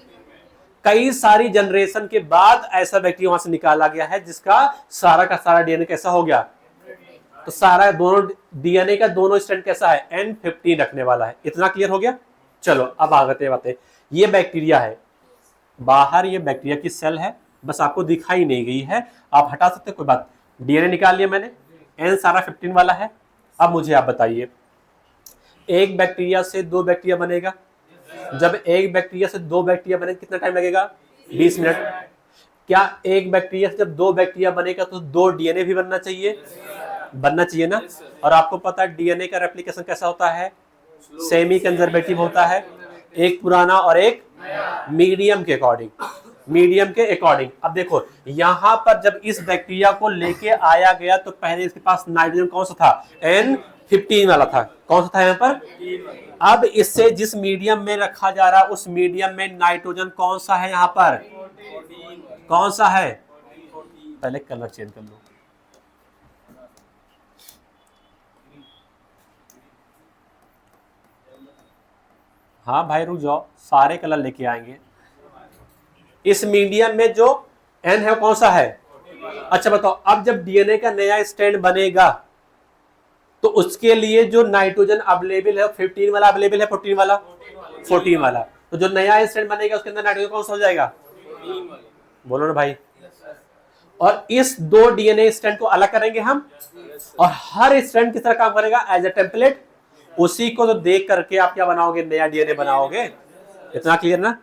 [SPEAKER 1] कई सारी जनरेशन के बाद ऐसा बैक्टीरिया वहां से निकाला गया है जिसका सारा का सारा डीएनए कैसा हो गया, तो सारा दोनों डीएनए का दोनों स्ट्रैंड कैसा है, N15 रखने वाला है। इतना क्लियर हो गया? चलो अब आगे बातें। ये बैक्टीरिया है, बाहर ये बैक्टीरिया की सेल है, बस आपको दिखाई नहीं गई है, आप हटा सकते कोई बात। डीएनए निकाल लिया मैंने, N सारा 15 वाला है। अब मुझे आप बताइए, एक बैक्टीरिया से 2 बैक्टीरिया बनेगा। जब एक बैक्टीरिया से 2 बैक्टीरिया बने कितना टाइम लगेगा? 20 मिनट। क्या एक बैक्टीरिया से जब 2 बैक्टीरिया बनेगा तो 2 डीएनए भी बनना चाहिए ना? और आपको पता है डीएनए का रेप्लिकेशन कैसा होता है, सेमी कंजर्वेटिव होता है, एक पुराना और एक मीडियम के अकॉर्डिंग। अब देखो यहां पर जब इस बैक्टीरिया को लेके आया गया तो पहले इसके पास नाइट्रोजन कौन सा था, N15 वाला था। कौन सा था यहाँ पर? अब इससे जिस मीडियम में रखा जा रहा है उस मीडियम में नाइट्रोजन कौन सा है, यहाँ पर कौन सा है? पहले कलर चेंज कर लो। हाँ भाई रुक जाओ, सारे कलर लेके आएंगे। इस मीडियम में जो N है कौन सा है? अच्छा बताओ, अब जब डीएनए का नया स्ट्रैंड बनेगा तो उसके लिए जो नाइट्रोजन अवेलेबल है 15 वाला अवेलेबल है, 14 वाला। तो जो नया स्ट्रैंड बनेगा उसके अंदर नाइट्रोजन कौन सा हो जाएगा? बोलो ना भाई। और इस 2 डीएनए स्ट्रैंड को अलग करेंगे हम, और हर स्ट्रैंड किस तरह काम करेगा, एज ए टेम्पलेट। उसी को तो देख करके आप क्या बनाओगे, नया डीएनए बनाओगे। इतना क्लियर ना?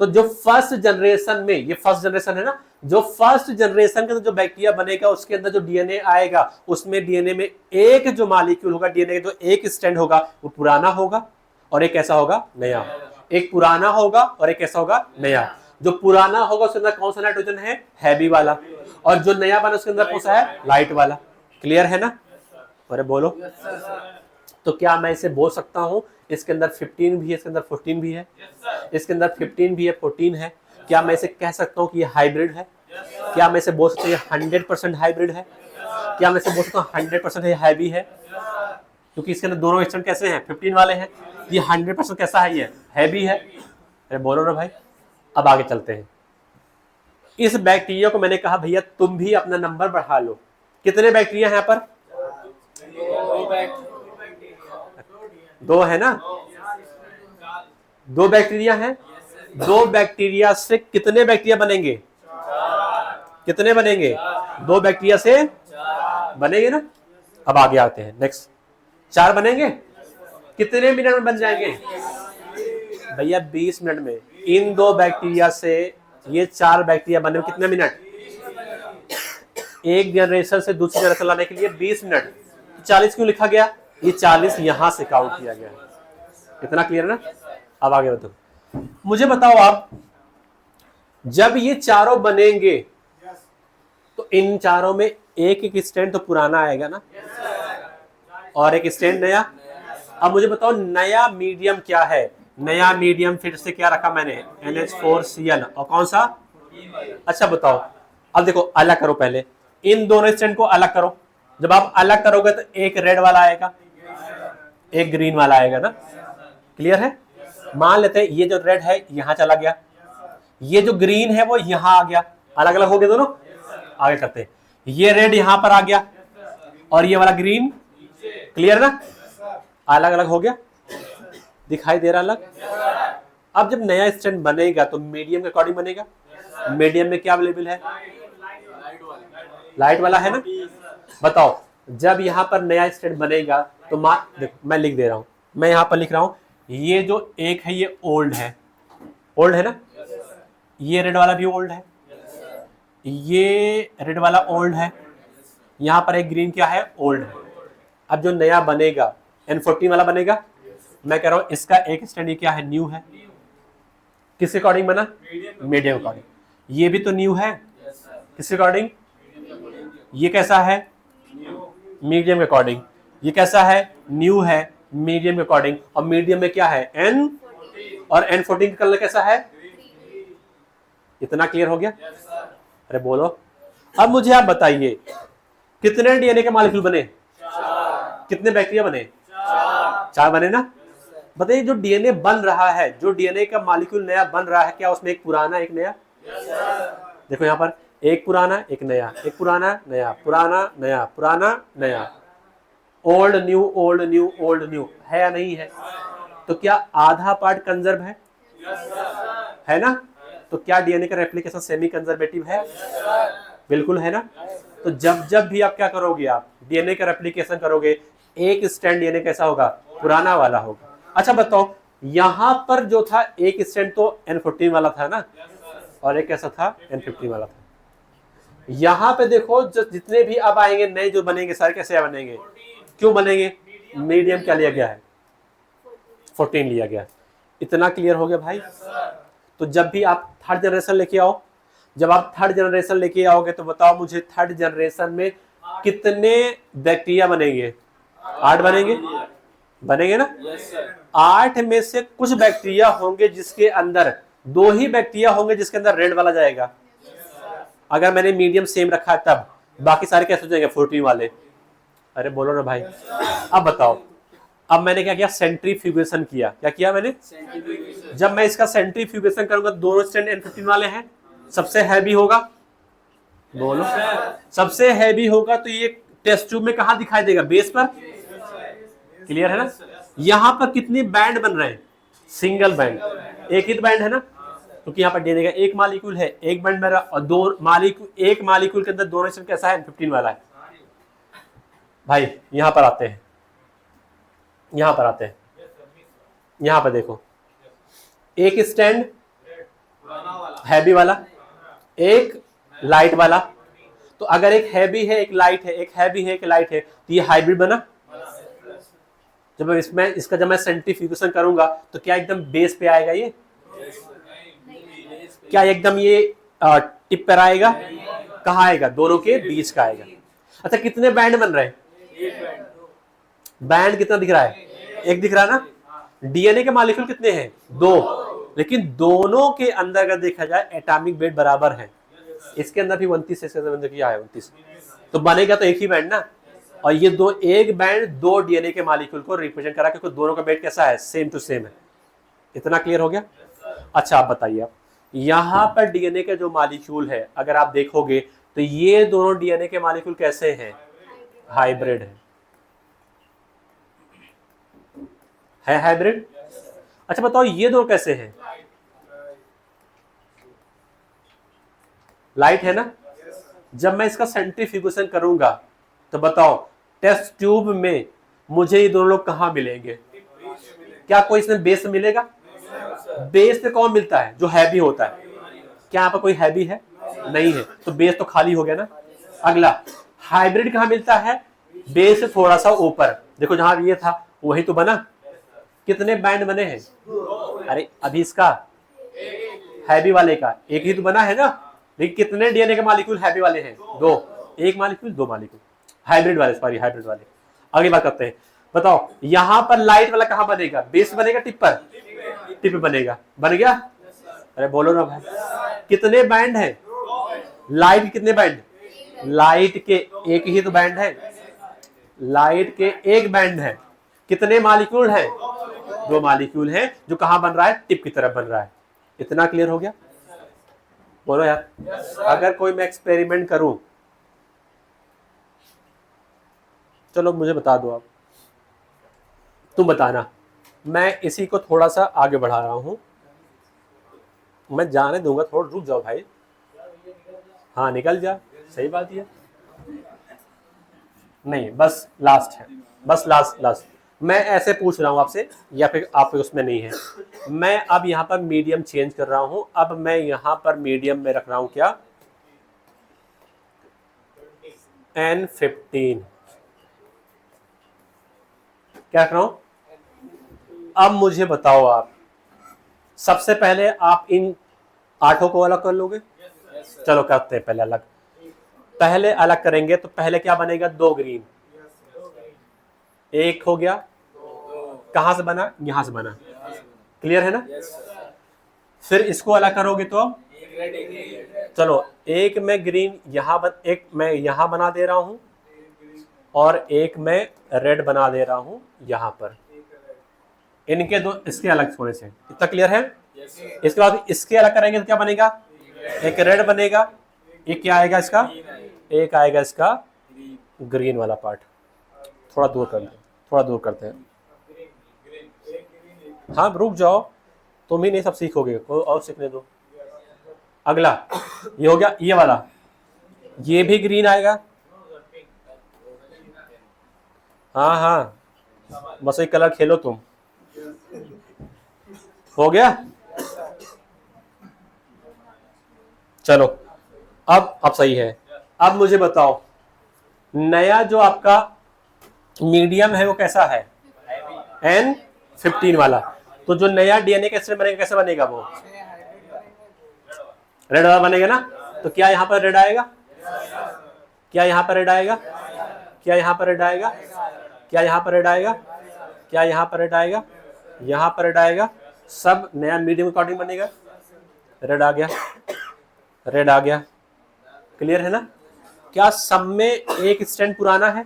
[SPEAKER 1] तो जो फर्स्ट जनरेशन में, ये फर्स्ट जनरेशन है ना, जो फर्स्ट जनरेशन का जो बैक्टीरिया बनेगा उसके अंदर जो डीएनए आएगा उसमें डीएनए में एक जो मॉलिक्यूल होगा, डीएनए का जो एक स्ट्रैंड होगा वो पुराना होगा और एक कैसा होगा, नया। एक पुराना होगा और एक कैसा होगा, नया। जो पुराना होगा उसके अंदर कौन सा नाइट्रोजन है, हैवी वाला, और जो नया बना उसके अंदर कौन सा है, लाइट वाला। क्लियर है ना? अरे बोलो। तो क्या मैं इसे बोल सकता हूं इसके अंदर 15 भी है, इसके अंदर 14 भी है, इसके अंदर 15 भी है, 14 है? क्या मैं इसे कह सकता हूं कि ये हाइब्रिड है? क्या मैं इसे बोल सकता हूं ये 100% हाइब्रिड है? क्या मैं इसे बोल सकता हूं 100% ये हैवी है? क्योंकि इसके अंदर दोनों स्ट्रैंड कैसे हैं, 15 वाले हैं। ये 100% कैसा है, ये हैवी है। अरे बोलो ना भाई। अब आगे चलते हैं। इस बैक्टीरिया को मैंने कहा भैया तुम भी अपना नंबर बढ़ा लो। कितने बैक्टीरिया हैं यहाँ पर? 2 है ना? 2 बैक्टीरिया हैं। 2 बैक्टीरिया से कितने बैक्टीरिया बनेंगे? कितने बनेंगे? 2 बैक्टीरिया से बनेंगे ना? अब आगे आते हैं, नेक्स्ट। 4 बनेंगे। कितने मिनट में बन जाएंगे भैया? 20 मिनट में। इन 2 बैक्टीरिया से ये 4 बैक्टीरिया बने में कितने मिनट? एक जनरेशन से दूसरी जनरेशन लाने के लिए 20 मिनट। 40 क्यों लिखा गया? ये 40 यहां से काउंट किया गया है। इतना क्लियर ना? अब आगे बताओ, मुझे बताओ आप, जब ये चारों बनेंगे तो इन चारों में एक एक स्ट्रैंड तो पुराना आएगा ना, और एक स्ट्रैंड नया। अब मुझे बताओ नया मीडियम क्या है? नया मीडियम फिर से क्या रखा मैंने, NH4Cl, और कौन सा? अच्छा बताओ, अब देखो अलग करो, पहले इन दोनों स्ट्रैंड को अलग करो। जब आप अलग करोगे तो एक रेड वाला आएगा, एक ग्रीन वाला आएगा ना? क्लियर है? मान लेते हैं ये जो रेड है यहां चला गया, ये जो ग्रीन है वो यहां आ गया, अलग अलग हो गए दोनों। आगे करते हैं, ये रेड यहां पर आ गया और ये वाला ग्रीन। क्लियर ना? अलग अलग हो गया, दिखाई दे रहा अलग। अब जब नया स्ट्रैंड बनेगा तो मीडियम के अकॉर्डिंग बनेगा। मीडियम में क्या अवेलेबल है? लाइट वाला है ना? बताओ जब यहां पर नया स्ट्रैंड बनेगा तो देखो मैं लिख दे रहा हूं, मैं यहां पर लिख रहा हूं, ये जो एक है ये ओल्ड है, ओल्ड है ना? ये रेड वाला भी ओल्ड है, ये रेड वाला ओल्ड है, यहां पर एक ग्रीन क्या है, ओल्ड है। अब जो नया बनेगा N14 वाला बनेगा, मैं कह रहा हूं इसका एक स्टैंड क्या है, न्यू है। किसके अकॉर्डिंग बना? Medium according. ये भी तो न्यू है, किस अकॉर्डिंग? ये कैसा है? मीडियम के अकॉर्डिंग। ये कैसा है? न्यू है, मीडियम के अकॉर्डिंग। और मीडियम में क्या है? एन, और N14 का कलर कैसा है? इतना क्लियर हो गया? अरे बोलो। अब मुझे आप बताइए कितने डीएनए के मॉलिक्यूल बने? कितने बैक्टीरिया बने? 4 बने ना? बताइए जो डीएनए बन रहा है, जो डीएनए का मॉलिक्यूल नया बन रहा है, क्या उसमें एक पुराना एक नया? देखो यहां पर एक पुराना एक नया, एक पुराना नया, पुराना नया, पुराना नया, old new old new old new, है या नहीं है? तो क्या आधा पार्ट कंजर्व है ना? तो क्या डीएनए का रेप्लिकेशन सेमी कंजर्वेटिव है? बिल्कुल है ना? तो जब जब भी आप क्या करोगे, आप डीएनए का रेप्लिकेशन करोगे, एक स्ट्रैंड डीएनए कैसा होगा? पुराना वाला होगा। अच्छा बताओ, यहां पर जो था एक स्ट्रैंड तो N14 वाला था ना, और एक कैसा था? N15 वाला था। यहां पे देखो जो जितने भी अब आएंगे नए जो बनेंगे सारे कैसे बनेंगे? क्यों बनेंगे? मीडियम क्या लिया गया है? 14 लिया गया है। इतना क्लियर हो गया भाई? तो जब भी आप थर्ड जनरेशन लेके आओ, जब आप थर्ड जनरेशन लेके आओगे तो बताओ मुझे थर्ड जनरेशन में कितने बैक्टीरिया बनेंगे? 8 बनेंगे, बनेंगे ना? 8 में से कुछ बैक्टीरिया होंगे जिसके अंदर 2 ही बैक्टीरिया होंगे जिसके अंदर रेड वाला जाएगा। अगर मैंने मीडियम सेम रखा है तब बाकी सारे कैसे हो जाएंगे? 14 वाले। अरे बोलो ना भाई। अब बताओ, अब मैंने क्या किया? सेंट्रीफ्यूगेशन किया। क्या किया मैंने? जब मैं इसका सेंट्रीफ्यूगेशन करूंगा, दोनों स्ट्रैंड N15 वाले हैं, सबसे हैवी होगा, बोलो सबसे हैवी होगा, तो ये टेस्ट ट्यूब में कहां दिखाई देगा? बेस पर। क्लियर है ना? यहां पर कितने बैंड बन रहे हैं? सिंगल बैंड, एक ही बैंड है ना, क्योंकि यहाँ पर डीएनए का एक मॉलिक्यूल है, एक बैंड मेरा, और दो मॉलिक्यूल, एक मॉलिक्यूल के अंदर दोनों स्ट्रैंड कैसा है? N15 वाला है। भाई यहां पर आते हैं, यहां पर आते हैं, यहां पर देखो, एक स्टैंड हैवी वाला, एक लाइट वाला। तो अगर एक हैवी है एक लाइट है, एक हैवी है एक लाइट है, तो ये हाइब्रिड बना। जब इसमें इसका जब मैं सेंट्रीफ्यूगेशन करूंगा तो क्या एकदम बेस पे आएगा? ये क्या एकदम ये टिप पर आएगा? कहाँ आएगा? दोनों के बीच का आएगा। अच्छा कितने बैंड बन रहे हैं? बैंड कितना दिख रहा है? एक दिख रहा है ना? डीएनए के मॉलिक्यूल कितने हैं? 2, लेकिन दोनों के अंदर अगर देखा जाए एटॉमिक वेट बराबर है। इसके अंदर भी 29 है, इसके अंदर क्या है? 29। तो बनेगा तो एक ही बैंड ना, और ये दो, एक बैंड 2 डीएनए के मॉलिक्यूल को रिप्रेजेंट करा, क्योंकि दोनों का वेट कैसा है? सेम टू सेम है। इतना क्लियर हो गया? अच्छा आप बताइए, आप यहां पर डीएनए का जो मॉलिक्यूल है अगर आप देखोगे तो ये दोनों डीएनए के मॉलिक्यूल कैसे हैं? हाइब्रिड है हाइब्रिड। अच्छा बताओ ये दोनों कैसे हैं? लाइट है ना? जब मैं इसका सेंट्रीफ्यूगेशन करूंगा तो बताओ टेस्ट ट्यूब में मुझे ये दोनों लोग कहां मिलेंगे? क्या कोई इसमें बेस मिलेगा? बेस पे कौन मिलता है? जो हैवी होता है। क्या यहाँ पर कोई हैवी है? नहीं है, तो बेस तो खाली हो गया ना। अगला हाइब्रिड कहां मिलता है? बेस से थोड़ा सा ऊपर। देखो जहां ये था वही तो बना। कितने बैंड बने हैं? अरे अभी इसका हैवी वाले का एक ही तो बना है ना, लेकिन कितने डीएनए के मॉलिक्यूल हैवी वाले हैं? 2, एक मॉलिक्यूल 2 मॉलिक्यूल हाइब्रिड वाले, सॉरी हाइब्रिड वाले। अगली बात करते हैं, बताओ यहां पर लाइट वाला कहां बनेगा? बेस बनेगा टिप पर? टिप बनेगा। बन गया? अरे बोलो ना भाई। कितने बैंड है? लाइट कितने बैंड? लाइट के एक ही तो बैंड है, लाइट के एक बैंड है। कितने मॉलिक्यूल है? 2 मॉलिक्यूल है, जो कहां बन रहा है? टिप की तरफ बन रहा है। इतना क्लियर हो गया? बोलो यार। अगर कोई मैं एक्सपेरिमेंट करूं, चलो मुझे बता दो, आप तुम बताना, मैं इसी को थोड़ा सा आगे बढ़ा रहा हूं, मैं जाने दूंगा, थोड़ा रुक जाओ भाई। हाँ निकल जा, सही बात है। नहीं बस लास्ट है, बस लास्ट। मैं ऐसे पूछ रहा हूं आपसे, या फिर आप उसमें नहीं है। मैं अब यहां पर मीडियम चेंज कर रहा हूं। अब मैं यहां पर मीडियम में रख रहा हूं क्या? N15। क्या रख रहा हूं? अब मुझे बताओ, आप सबसे पहले आप इन 8 को अलग कर लोगे, चलो करते हैं पहले अलग। पहले अलग करेंगे तो पहले क्या बनेगा, 2 ग्रीन, एक हो गया, कहां से बना, यहां से बना, क्लियर है ना। फिर इसको अलग करोगे तो चलो एक मैं ग्रीन एक मैं यहां बना दे रहा हूं और एक मैं रेड बना दे रहा हूं यहां पर, इनके दो इसके अलग होने से, इतना क्लियर है। इसके बाद इसके अलग करेंगे तो क्या बनेगा, एक रेड बनेगा, एक क्या आएगा इसका, एक आएगा इसका ग्रीन वाला पार्ट। थोड़ा दूर करते हैं, थोड़ा दूर करते हैं। हाँ रुक जाओ, तुम ही नहीं सब सीखोगे, कोई और सीखने दो। अगला ये हो गया, ये वाला, ये भी ग्रीन आएगा। हाँ हाँ बस एक कलर खेलो तुम, हो गया। चलो अब सही है। अब मुझे बताओ नया जो आपका मीडियम है वो कैसा है, N15 वाला। तो जो नया डीएनए कैसे बनेगा, कैसे बनेगा, वो रेड वाला बनेगा ना। तो क्या यहां पर रेड आएगा, क्या यहां पर रेड आएगा, क्या यहां पर रेड आएगा, क्या यहां पर रेड आएगा, क्या यहां पर रेड आएगा, यहां पर रेड आएगा, सब नया मीडियम अकॉर्डिंग बनेगा। रेड आ गया, रेड आ गया, क्लियर है ना। क्या सब में एक स्टैंड पुराना है,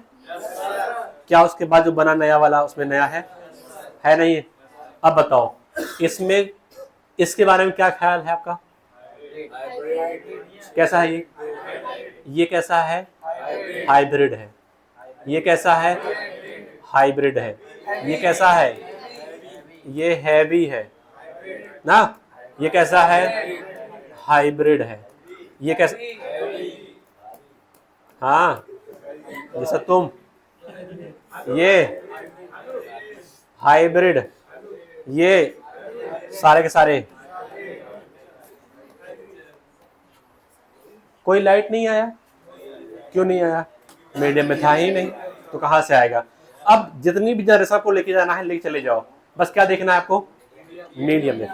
[SPEAKER 1] क्या उसके बाद जो बना नया वाला उसमें नया है नहीं है। अब बताओ इसमें इसके बारे में क्या ख्याल है आपका, कैसा है ये कैसा है, हाइब्रिड है। ये कैसा है, हाइब्रिड है। ये कैसा है, ये हैवी है ना। ये कैसा है, हाइब्रिड है। ये कैसा, हाँ जैसा तुम, ये हाइब्रिड, ये सारे के सारे। कोई लाइट नहीं आया, क्यों नहीं आया, मीडियम में था ही नहीं तो कहां से आएगा। अब जितनी भी जनरेशन को लेके जाना है लेके चले जाओ, बस क्या देखना है आपको, मीडियम में।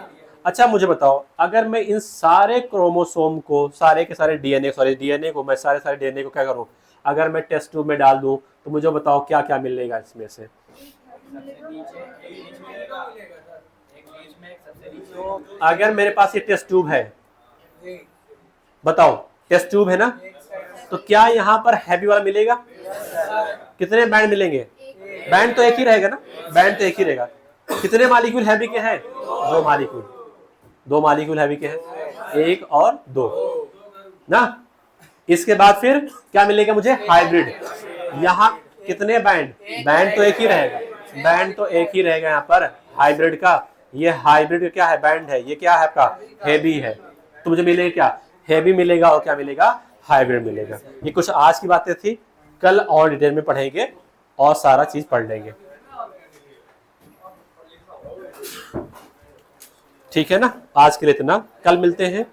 [SPEAKER 1] अच्छा मुझे बताओ अगर मैं इन सारे क्रोमोसोम को, सारे के सारे डीएनए को, मैं सारे डीएनए को क्या करूं, अगर मैं टेस्ट ट्यूब में डाल दूं तो मुझे बताओ क्या क्या मिलेगा इसमें से। अगर मेरे पास ये टेस्ट ट्यूब है, बताओ टेस्ट ट्यूब है ना, तो क्या यहाँ पर हैवी वाला मिलेगा, कितने बैंड मिलेंगे, बैंड तो एक ही रहेगा ना, बैंड तो एक ही रहेगा। कितने मॉलिक्यूल हैवी के हैं, 2 मॉलिक्यूल, 2 मॉलिक्यूल हैवी के हैं, 1 और 2 ना। इसके बाद फिर क्या मिलेगा मुझे, हाइब्रिड। यहाँ कितने बैंड, बैंड तो एक ही रहेगा, बैंड तो एक ही रहेगा यहाँ पर हाइब्रिड का। ये हाइब्रिड का क्या है, बैंड है। ये क्या है आपका, हैवी है। तो मुझे मिलेगा क्या, हैवी मिलेगा और क्या मिलेगा, हाइब्रिड मिलेगा। ये कुछ आज की बातें थी, कल और डिटेल में पढ़ेंगे और सारा चीज पढ़ लेंगे, ठीक है ना। आज के लिए इतना, कल मिलते हैं।